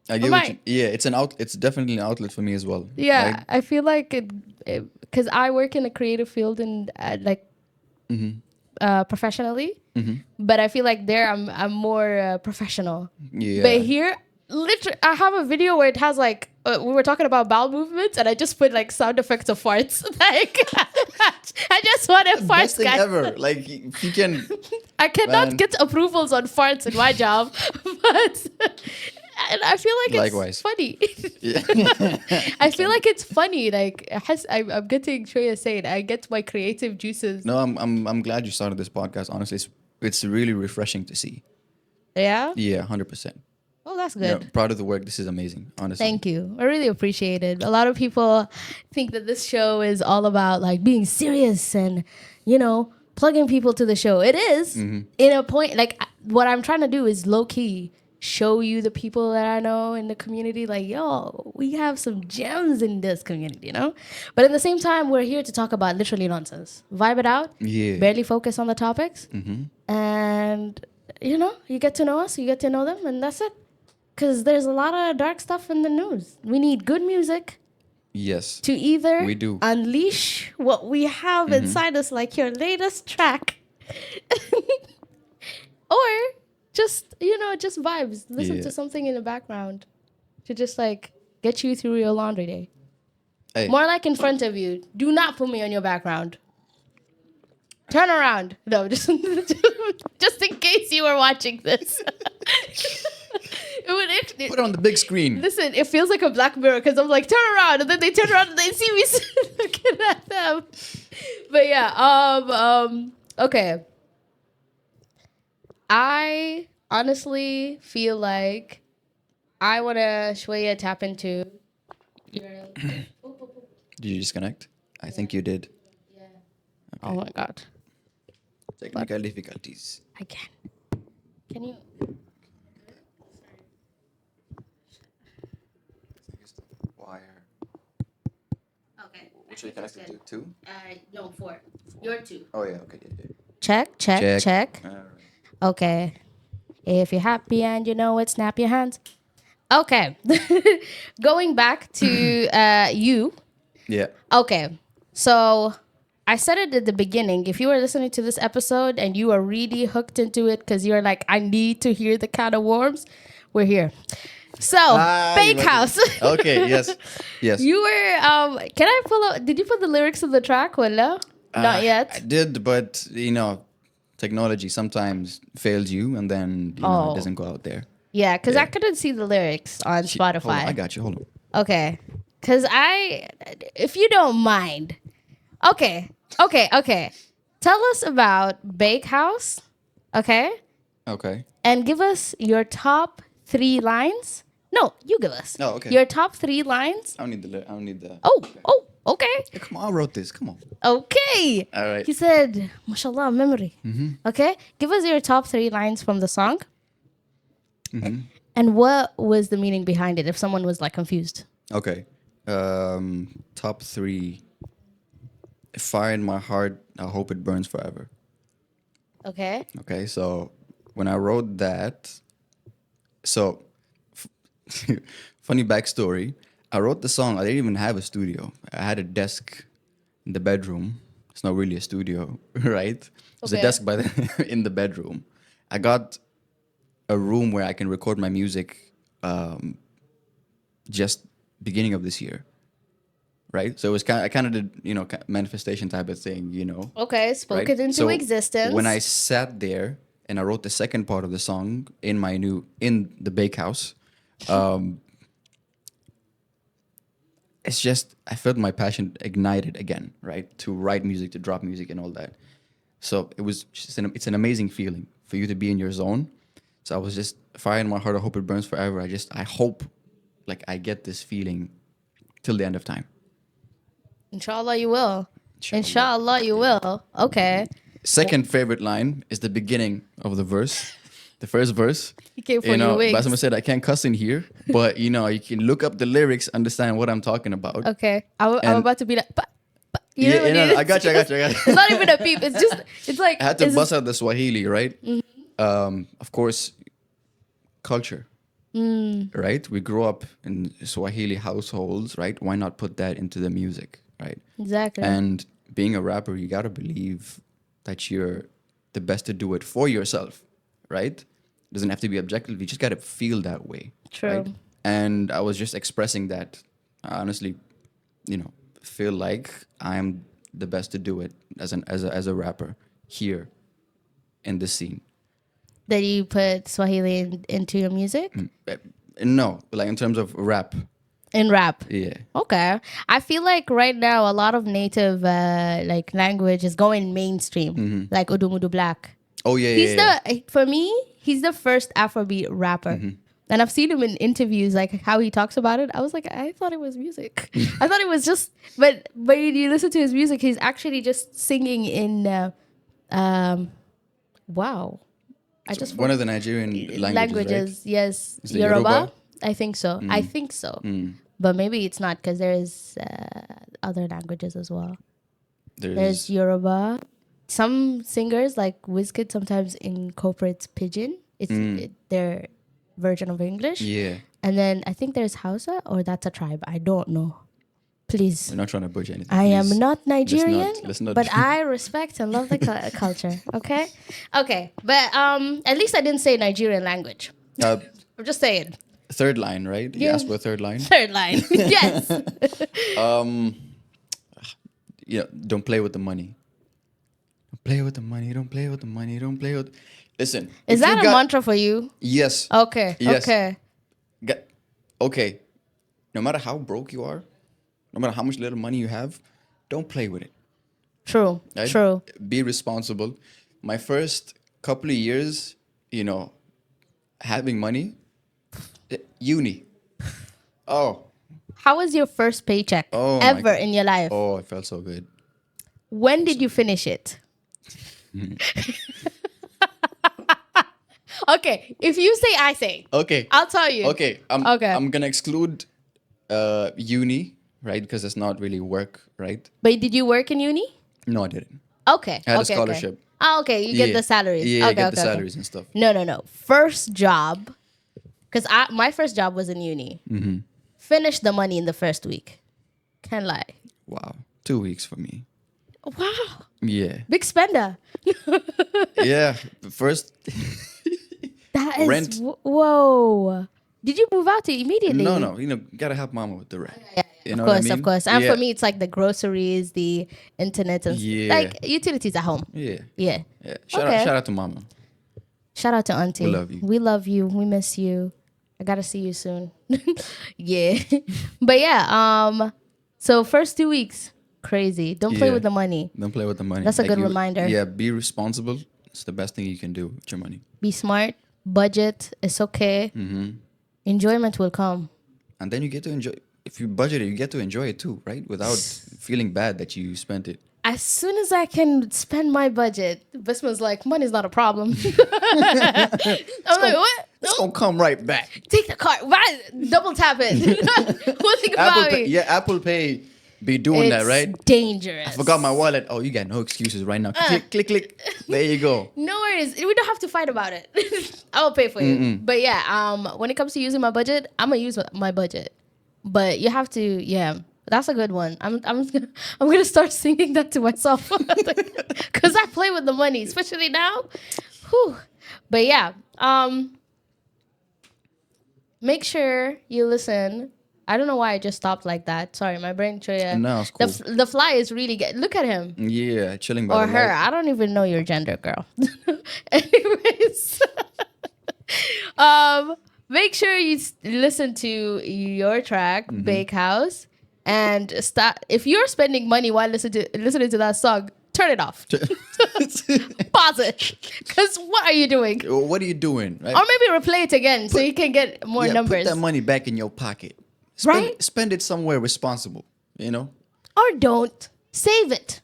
I get what you, yeah, it's definitely an outlet for me as well. Yeah, right? I feel like it because I work in a creative field and professionally, but I feel like there I'm more professional. Yeah. But here, literally, I have a video where it has like we were talking about bowel movements, and I just put like sound effects of farts. Like I just wanted farts, Best thing guys. ever. Like, if you can. I cannot Man. get approvals on farts in my job, but and I feel like Likewise. it's funny. Yeah. I feel like it's funny. Like I'm getting Shoya saying I get my creative juices. No, I'm glad you started this podcast. Honestly, it's really refreshing to see. Yeah. Yeah, 100%. Oh, that's Yeah, good. proud of the work. This is amazing. Honestly. Thank you. I really appreciate it. A lot of people think that this show is all about like being serious and, plugging people to the show. It is in a point. Like what I'm trying to do is low key show you the people that I know in the community. Like, yo, we have some gems in this community, But at the same time, we're here to talk about literally nonsense. Vibe it out. Yeah. Barely focus on the topics. And, you get to know us, you get to know them, and that's it. Because there's a lot of dark stuff in the news. We need good music Yes. to either We do. unleash what we have inside us, like your latest track, or just vibes. Listen Yeah. to something in the background to just like get you through your laundry day. Hey. More like in front of you. Do not put me on your background. Turn around. No, just in case you were watching this. Put it on the big screen. Listen, it feels like a Black Mirror because I'm like, turn around, and then they turn around and they see me looking at them. But yeah, okay. I honestly feel like I want to Shwaya tap into your. Did you disconnect? I think you did. Yeah. Oh my God. Technical difficulties. I can. Can you? Wire. Okay. Which are you connected to? Two? No, 4. You're 2. Oh yeah. Okay. Yeah. Check. All right. Okay. If you're happy and you know it, snap your hands. Okay. Going back to you. Yeah. Okay. So I said it at the beginning. If you were listening to this episode and you are really hooked into it because you're like, I need to hear the can of worms, we're here. So, Bake House. Okay. Yes. Yes. You were, can I pull up, did you put the lyrics of the track? Wala? Not yet. I did, but technology sometimes fails you, and then it doesn't go out there. Yeah, because I couldn't see the lyrics on Spotify. Hold on, I got you. Hold on. Okay. Because if you don't mind. Okay. Tell us about Bake House. Okay. Okay. And give us your top 3 lines. No, you give us. Oh, okay. Your top 3 lines. I don't need the. Oh, okay. Yeah, come on, I wrote this. Come on. Okay. All right. He said, mashallah, memory. Okay. Give us your top 3 lines from the song. And what was the meaning behind it if someone was like confused? Okay. Top three. Fire in my heart. I hope it burns forever. Okay. Okay, so when I wrote that, so funny backstory. I wrote the song. I didn't even have a studio. I had a desk in the bedroom. It's not really a studio, right? It's a Okay. desk by in the bedroom. I got a room where I can record my music just beginning of this year, right? So it was I kind of did, manifestation type of thing, Okay. Spoke right? it into So existence. when I sat there and I wrote the second part of the song in the bakehouse, it's just I felt my passion ignited again, right? To write music, to drop music, and all that. So it was just it's an amazing feeling for you to be in your zone. So I was just fire in my heart. I hope it burns forever. I hope like I get this feeling till the end of time. Inshallah, you will. Inshallah. Inshallah, you will. Okay. Second favorite line is the beginning of the verse. The first verse. He came for your wigs. Basma said, I can't cuss in here, but you can look up the lyrics, understand what I'm talking about. Okay. I'm about to be like, you know what no, it is? I got you. It's not even a peep. It's like. I had to bust out the Swahili, right? Mm-hmm. Of course, culture, right? We grew up in Swahili households, right? Why not put that into the music, right? Exactly. And being a rapper, you got to believe that you're the best to do it for yourself, right? It doesn't have to be objective. You just got to feel that way. True. Right? And I was just expressing that. I honestly, feel like I'm the best to do it as a rapper here in this scene. That you put Swahili into your music? No, like in terms of rap. In rap? Yeah. Okay. I feel like right now a lot of native language is going mainstream, like Udumudu Black. Oh yeah. For me, he's the first Afrobeat rapper. And I've seen him in interviews, like how he talks about it. I was like, I thought it was music. I thought it was just, but when you listen to his music, he's actually just singing in, wow. One of the Nigerian languages, right? Yes. Is it Yoruba? I think so. I think so. But maybe it's not because there's other languages as well. There's Yoruba. Some singers like Wizkid sometimes incorporates Pidgin. It's their version of English. Yeah. And then I think there's Hausa, or that's a tribe. I don't know. Please. We're not trying to butcher anything. I am not Nigerian, let's not but I respect and love the culture. Okay? Okay. But at least I didn't say Nigerian language. I'm just saying. Third line, right? You asked for a third line? Third line. Yes. Don't play with the money. Don't play with the money. Don't play with the money. Don't play with... Listen. Is that a mantra for you? Yes. Okay. Yes. Okay. Okay. No matter how broke you are, no matter how much little money you have, don't play with it. True. Right? True. Be responsible. My first couple of years, having money, uni. Oh. How was your first paycheck ever in your life? Oh, it felt so good. When did you finish it? Okay, if you say, I say. Okay. I'll tell you. Okay. I'm gonna exclude uni, right? Because it's not really work, right? But did you work in uni? No, I didn't. Okay. I had a scholarship. Okay. Oh, okay. You get the salaries. Yeah, okay, I get the salaries and stuff. No. First job, because my first job was in uni. Finished the money in the first week. Can't lie. Wow. 2 weeks for me. Wow. Yeah. Big spender. Yeah. First. That is Rent. Whoa. Did you move out immediately? No. gotta help mama with the rent. Yeah. Of course. And for me, it's like the groceries, the internet, and like utilities at home. Yeah. Shout out to mama. Shout out to auntie. We love you. We love you. We miss you. I gotta see you soon. Yeah. But yeah, so first 2 weeks, crazy. Don't play with the money. Don't play with the money. That's a good reminder. Yeah, be responsible. It's the best thing you can do with your money. Be smart. Budget. It's okay. Enjoyment will come. And then you get to enjoy. If you budget it, you get to enjoy it too, right? Without feeling bad that you spent it. As soon as I can spend my budget, Basma's like, money's not a problem. I'm like, what? It's gonna come right back. Take the card. Why? Double tap it. One thing about me. Apple Pay be doing that, right? Dangerous. I forgot my wallet. Oh, you got no excuses right now. Click, click, click. There you go. No worries. We don't have to fight about it. I will pay for you. But yeah, when it comes to using my budget, I'm gonna use my budget. But you have to, yeah. That's a good one. I'm gonna start singing that to myself because I play with the money, especially now. Whew. But yeah, make sure you listen. I don't know why I just stopped like that. Sorry, my brain. No, it's cool. The fly is really look at him. Yeah, chilling by or the her. light. I don't even know your gender, girl. Anyways, make sure you listen to your track, Bake House. And if you're spending money while listening to that song, turn it off. Pause it. Because what are you doing? What are you doing? Right? Or maybe replay it again so you can get more numbers. Put that money back in your pocket. Spend it somewhere responsible, you know? Or don't. Save it.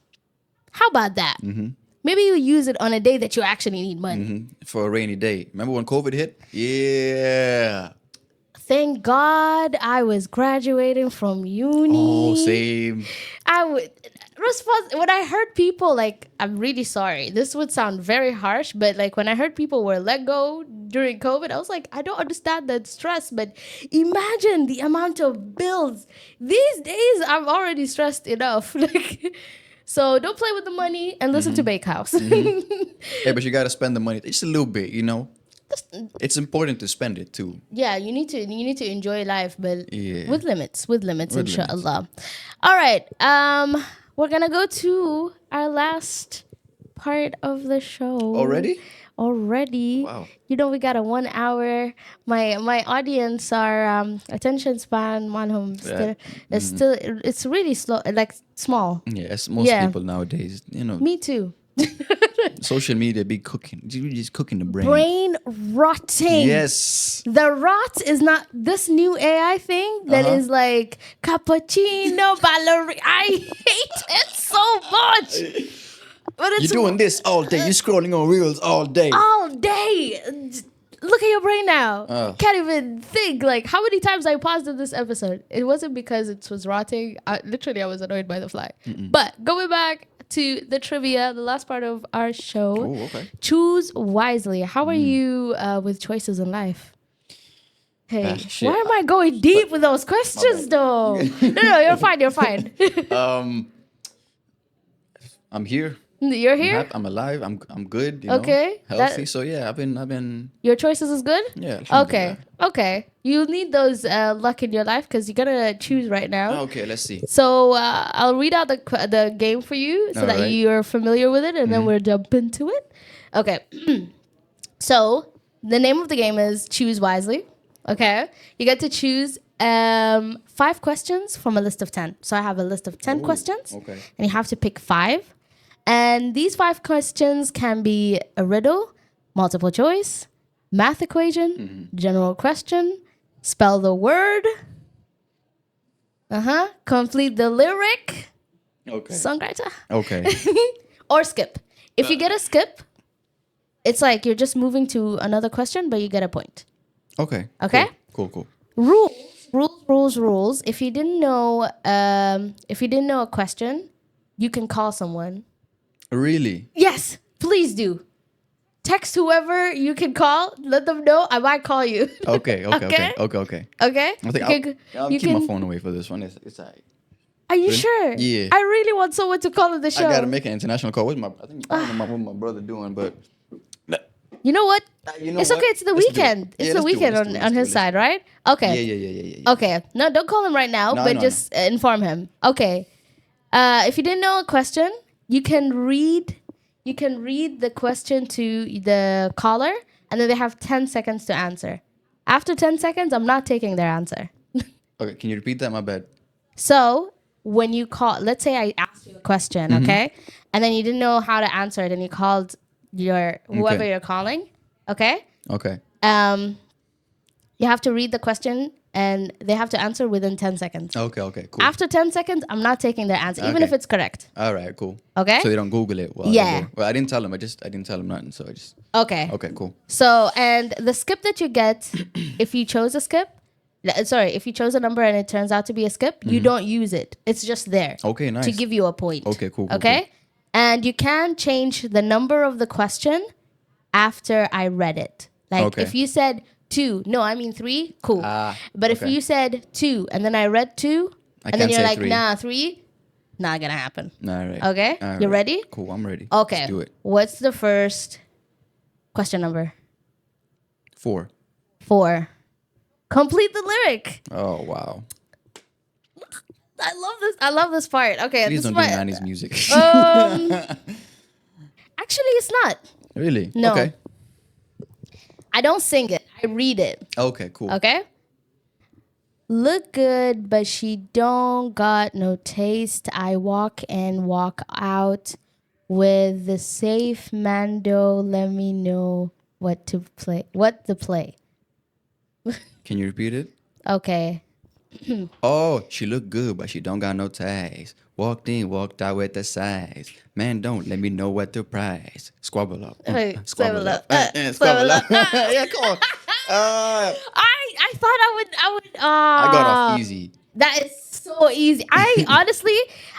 How about that? Maybe you use it on a day that you actually need money. For a rainy day. Remember when COVID hit? Yeah. Thank God I was graduating from uni. Oh, same. When I heard people, like, I'm really sorry. This would sound very harsh, but like when I heard people were let go during COVID, I was like, I don't understand that stress, but imagine the amount of bills. These days, I'm already stressed enough. Like, so don't play with the money and listen to Bake House. Hey, but you got to spend the money just a little bit, you know? It's important to spend it too. Yeah, you need to enjoy life, but with limits, inshallah. All right, we're gonna go to our last part of the show. Already? Wow. You know, we got a 1 hour. My audience are attention span manhum it's really slow, like small. Yes, most people nowadays, you know. Me too. Social media be cooking. Just cooking the brain. Brain rotting. Yes. The rot is not this new AI thing that is like cappuccino ballerina. I hate it so much. But it's You're doing this all day. You're scrolling on reels all day. All day. Look at your brain now. Can't even think. Like, how many times I paused in this episode? It wasn't because it was rotting. I was annoyed by the fly. But going back to the trivia, the last part of our show. Oh, okay. Choose wisely. How are you with choices in life? Hey, why am I going deep with those questions though? No, you're fine. I'm here. You're here? I'm alive. I'm good. You Okay. know, healthy. So yeah, I've been. Your choices is good? Yeah. Okay. You need those luck in your life because you're gonna choose right now. Okay, let's see. So I'll read out the game for you so that you're familiar with it, and then we'll jump into it. Okay. So the name of the game is Choose Wisely. Okay. You get to choose 5 questions from a list of 10. So I have a list of 10 questions. Okay. And you have to pick 5. And these 5 questions can be a riddle, multiple choice, math equation, general question, spell the word, complete the lyric, songwriter, or skip. If you get a skip, it's like you're just moving to another question, but you get a point. Okay. Cool. Rules. If you didn't know a question, you can call someone. Really? Yes, please do. Text whoever you can call. Let them know I might call you. Okay. Okay. I think I'll keep my phone away for this one. It's all right. Are you sure? Yeah. I really want someone to call in the show. I gotta make an international call. I don't know what my brother doing, but you know what? It's okay. It's the weekend. It's the weekend on his side, right? Okay. Yeah. Okay. No, don't call him right now, but just inform him. Okay. If you didn't know a question, you can read the question to the caller, and then they have 10 seconds to answer. After 10 seconds, I'm not taking their answer. Okay, can you repeat that? My bad. So when you call, let's say I asked you a question, okay? And then you didn't know how to answer it, and you called whoever you're calling, okay? Okay. You have to read the question and they have to answer within 10 seconds. Okay, cool. After 10 seconds, I'm not taking their answer, even if it's correct. All right, cool. Okay? So they don't Google it. Yeah. Well, I didn't tell them. I didn't tell them nothing. So I just. Okay. Okay, cool. So, and the skip that you get, if you chose a skip, if you chose a number and it turns out to be a skip, you don't use it. It's just there. Okay, nice. To give you a point. Okay, cool. Okay? Cool. And you can change the number of the question after I read it. Like if you said 2, no, I mean 3, cool. But if you said 2 and then I read 2, and then you're like, 3. Nah, 3, not gonna happen. All right. Okay? All You right. ready? Cool, I'm ready. Okay. Let's do it. What's the first question number? 4. 4. Complete the lyric. Oh, wow. I love this. I love this part. Okay. Please this don't part, do 90s music. Actually, it's not. Really? No. Okay. I don't sing it. I read it. Okay, cool. Okay? Look good, but she don't got no taste. I walk and walk out with the safe Mando. Let me know what to play. What to play. Can you repeat it? Okay. Oh, she look good, but she don't got no tags. Walked in, walked out with the size. Man, don't let me know what the price. Squabble up. Squabble up. Squabble up. Yeah, come on. I thought I would. I got off easy. That is so easy. I honestly,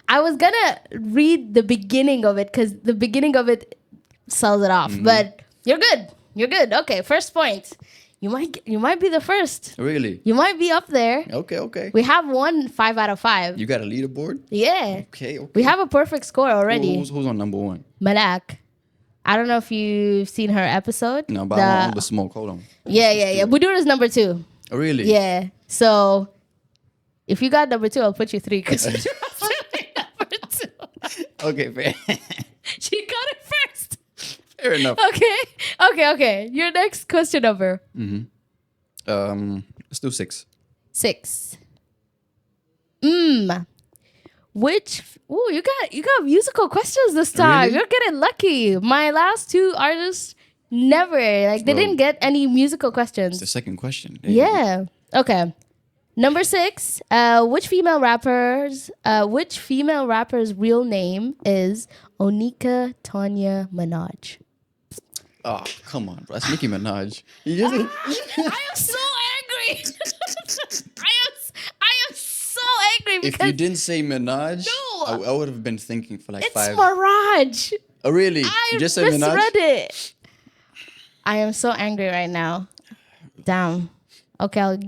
I was gonna read the beginning of it because the beginning of it sells it off. But you're good. You're good. Okay, first point. You might be the first. Really? You might be up there. Okay. We have won 5 out of 5. You got a leaderboard? Yeah. Okay. We have a perfect score already. Who's on number 1? Malak. I don't know if you've seen her episode. No, but I want the smoke. Hold on. Yeah. Budur is number 2. Oh, really? Yeah. So if you got number 2, I'll put you 3 because number 2. Okay, fair. She got it first. Fair enough. Okay. Your next question number. Let's do 6. 6. You got musical questions this time. Really? You're getting lucky. My last 2 artists never they didn't get any musical questions. It's the second question. Yeah. Okay. Number 6. Which female rapper's real name is Onika Tanya Minaj? Oh, come on, bro. That's Nicki Minaj. You just... I am so angry. I am so angry because If you didn't say Minaj, No. I would have been thinking for like it's 5. Mirage. Oh, really? I You just said Minaj? misread it. I am so angry right now. Damn. Okay,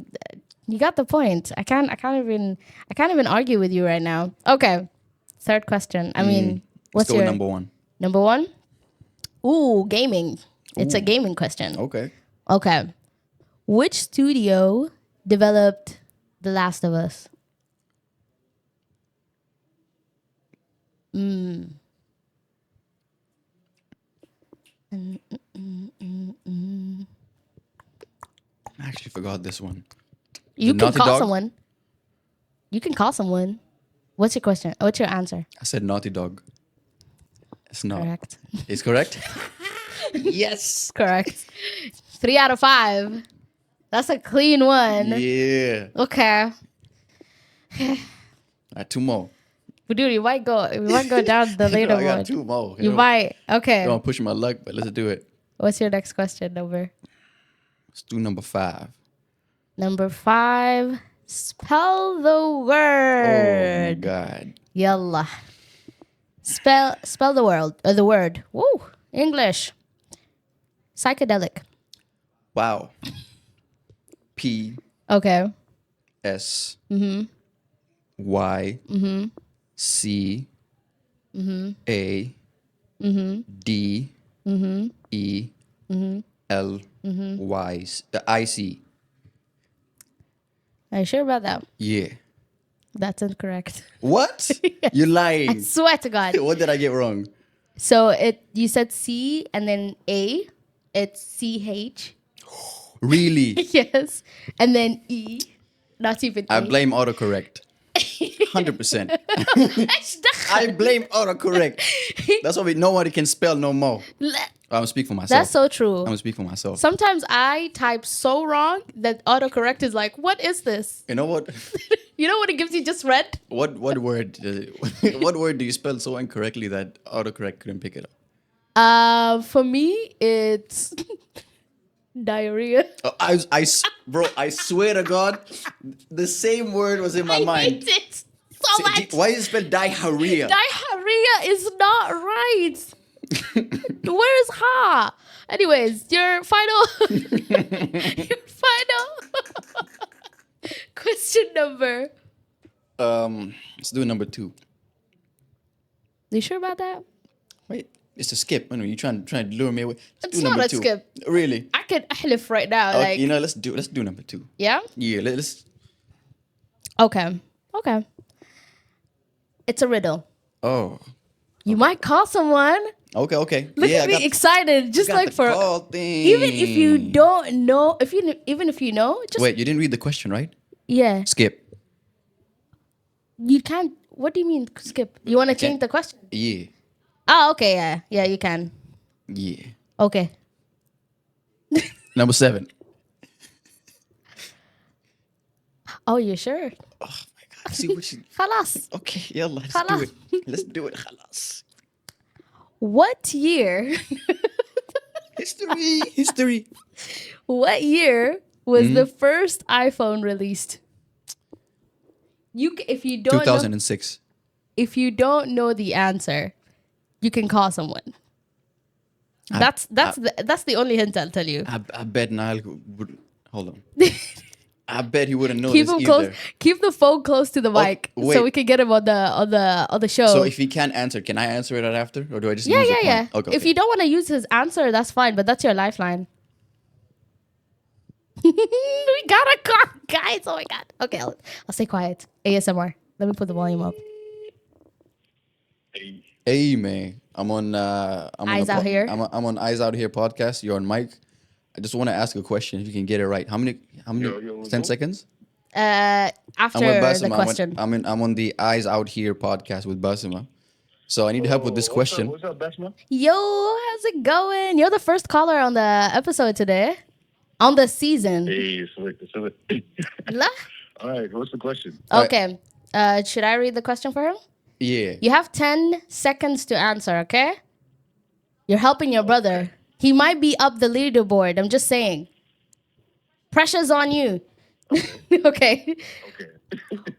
you got the point. I can't even argue with you right now. Okay. Third question. I mean, what's Let's go your with number 1? number 1? Ooh, gaming. It's a gaming question. Okay. Which studio developed The Last of Us? I actually forgot this one. You The can Naughty call Dog? someone. You can call someone. What's your question? What's your answer? I said Naughty Dog. It's not. Correct. It's correct? Yes. Correct. 3 out of 5. That's a clean one. Yeah. Okay. 2 more. Dude, you might go down the I got leaderboard. 2 more. You might. Okay. I don't push my luck, but let's do it. What's your next question number? Let's do number 5. Number 5. Spell the Oh my word. God. Yalla. Spell the word. Woo. English. Psychedelic. Wow. P Okay. S Y C A D E L Y I C. Are you sure about that? Yeah. That's incorrect. What? You're lying. I swear to God. What did I get wrong? So you said C and then A. It's CH. Really? Yes. And then E. Not even I E. blame autocorrect. 100%. I blame autocorrect. That's why nobody can spell no more. I'm gonna speak for myself. That's so true. I'm gonna speak for myself. Sometimes I type so wrong that autocorrect is like, what is this? You know what? You know what it gives you just read? What word? What word do you spell so incorrectly that autocorrect couldn't pick it up? For me, it's diarrhea. Oh, bro, I swear to God, the same word was in my I mind. hate it so much. Why is it spelled diarrhea? Diarrhea is not right. Where is ha? Anyways, your final question number. Let's do number 2. You sure about that? Wait, it's a skip. I know you trying to lure me away. It's not a skip. Really? I could ahlif right now. Okay, Like, you know, let's do number 2. yeah. Yeah, let's. Okay. It's a riddle. Oh. You might call someone. Okay. Look at me excited, just like for even if you don't know, even if you know, just Wait, you didn't read the question, right? yeah, Skip. you can't. What do you mean skip? You want to change the question? Yeah. Oh, okay, yeah, you can. Yeah. Okay, Number 7. oh, you sure? Oh my God. See what she. Khalas. Okay, yalla, let's Khalas. do it. Let's do it. Khalas. What year? History. What year was the first iPhone released? If you don't know, 2006. if you don't know the answer, you can call someone. That's the only hint I'll tell you. I bet Niall would. Hold on. I bet he wouldn't know Keep this him either. close. Keep the phone close to the mic wait. so we can get him on the show. So if he can't answer, can I answer it right after, or do I just use the point? yeah. Okay. If you don't want to use his answer, that's fine. But that's your lifeline. We got a call, guys. Oh my God. Okay, I'll stay quiet. ASMR. Let me put the volume up. Hey man, I'm on Eyes Out Here. I'm on Eyes Out Here podcast. You're on mic. I just want to ask a question. If you can get it right, how many? 10 seconds. After I'm with Basma. the question. I'm on the Eyes Out Here podcast with Basma. So I need help with this question. What's up, Basma? Yo, how's it going? You're the first caller on the episode today. On the season. Hey, so La? all right, what's the question? Okay. Should I read the question for him? Yeah. You have 10 seconds to answer, okay? You're helping your brother. He might be up the leaderboard. I'm just saying. Pressure's on you. Okay. Okay.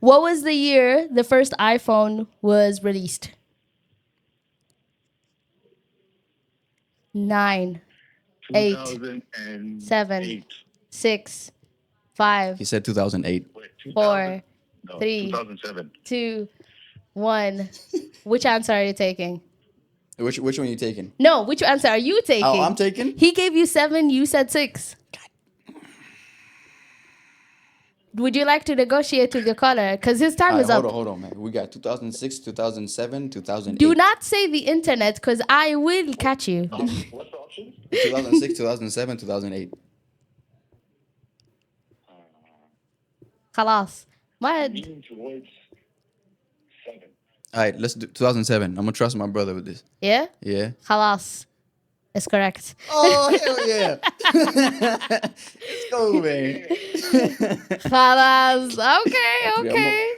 What was the year the first iPhone was released? 9, 8, 2008. 7, 6, 5, He said 2008. Wait, 4, no, 3, 2007. 2, 1. Which answer are you taking? Which one are you taking? No, which answer are you taking? Oh, I'm taking. He gave you 7, you said 6. Would you like to negotiate with your caller? Because his time is up. Hold on, man. We got 2006, 2007, 2008. Do not say the internet because I will catch you. What's the option? 2006, 2007, 2008. Khalas. My, Leaning towards 7. All right, let's do 2007. I'm gonna trust my brother with this. yeah? Yeah. Khalas. It's correct. Oh hell yeah! Let's go, man. Khalas. Okay.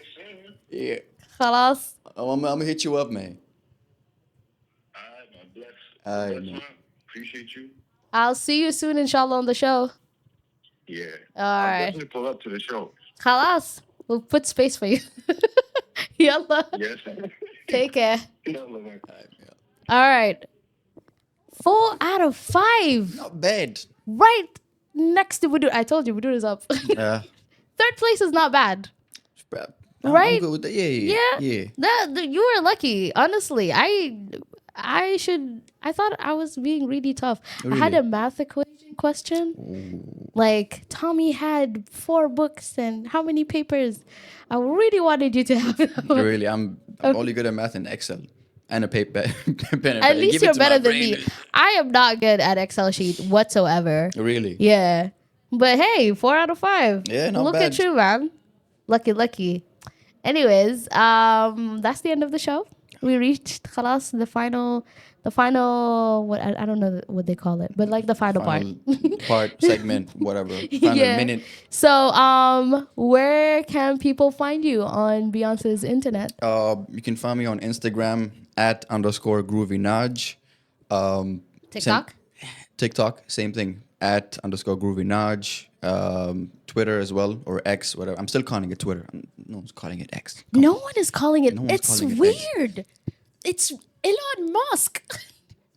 Yeah. Khalas. I'm gonna hit you up, man. All right, man. Bless. All right, Basma, man. appreciate you. I'll see you soon, inshallah, on the show. Yeah. All I'll right. definitely pull up to the show. Khalas. We'll put space for you. Yalla. Yes. Take care. Yalla, man. All right. 4 out of 5. Not bad. Right next to Wudu. I told you, Wudu is up. Yeah. Third place is not bad. I'm Right? good with that. Yeah. You were lucky. Honestly, I thought I was being really tough. I had Really? a math equation question. Like Tommy had 4 books and how many papers? I really wanted you to have that one. Really, I'm only good at math and Excel and a paper. pen and At paper. least Give it you're to my better than brain. me. I am not good at Excel sheet whatsoever. Really? Yeah. But hey, 4 out of 5. Yeah, not Look bad. at you, man. Lucky. Anyways, that's the end of the show. We reached خلاص the final what I don't know what they call it, but like the final part. Part, segment, whatever. Final minute. So where can people find you on Beyonce's internet? You can find me on Instagram @_Groovynaj. TikTok? TikTok, same thing, @_Groovynaj. Twitter as well, or X, whatever. I'm still calling it Twitter. No one's calling it X. No one is calling it. No one's It's calling it X. weird. It's Elon Musk.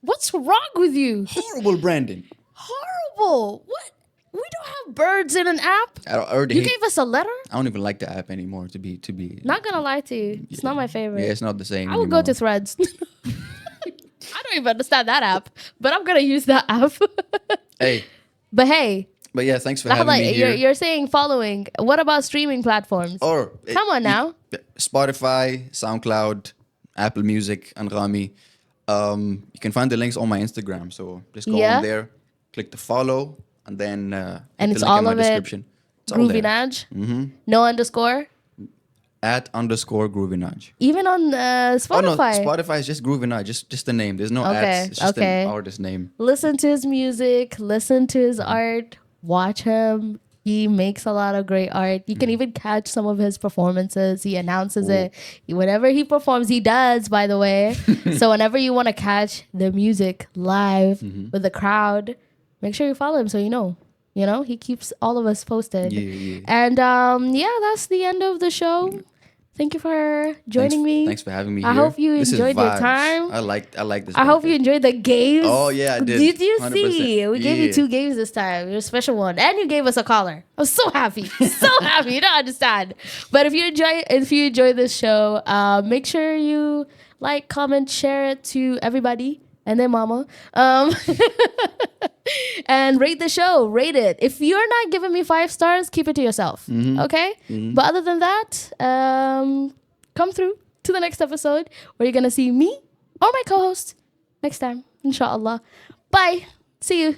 What's wrong with you? Horrible branding. Horrible. What? We don't have birds in an app. I already You hate- gave us a letter? I don't even like the app anymore. To be. Not gonna lie to you. It's not my favorite. Yeah, it's not the same. I would go to Threads. I don't even understand that app, but I'm gonna use that app. Hey, But yeah, thanks for having me here. you're saying following. What about streaming platforms? Or Come on now. Spotify, SoundCloud, Apple Music, and Rami. You can find the links on my Instagram. So just go Yeah. on there, click the follow, and then And hit it's the link all in my of it description. It's all there. Groovynaj. No underscore. @_Groovynaj. Even on Spotify. Oh no, Spotify is just Groovynaj, just the name. There's no Okay, ads. It's just okay. an artist name. Listen to his music. Listen to his art. Watch him. He makes a lot of great art. You can even catch some of his performances. He announces it. Whenever he performs, he does, by the way. So whenever you want to catch the music live with the crowd, make sure you follow him so you know. You know, he keeps all of us posted. Yeah. And that's the end of the show. Thank you for joining me. Thanks for having me I here. hope you This is enjoyed your vibes. time. I like this. I hope you enjoyed the games. Oh, yeah, I did. Did you 100%. see? We gave you Yeah. 2 games this time. You're a special one. And you gave us a caller. I'm so happy. So happy. You don't understand. But if you enjoy this show, make sure you like, comment, share it to everybody. And then mama. And rate the show. Rate it. If you're not giving me 5 stars, keep it to yourself. Okay? But other than that, come through to the next episode where you're going to see me or my co-host next time. Inshallah. Bye. See you.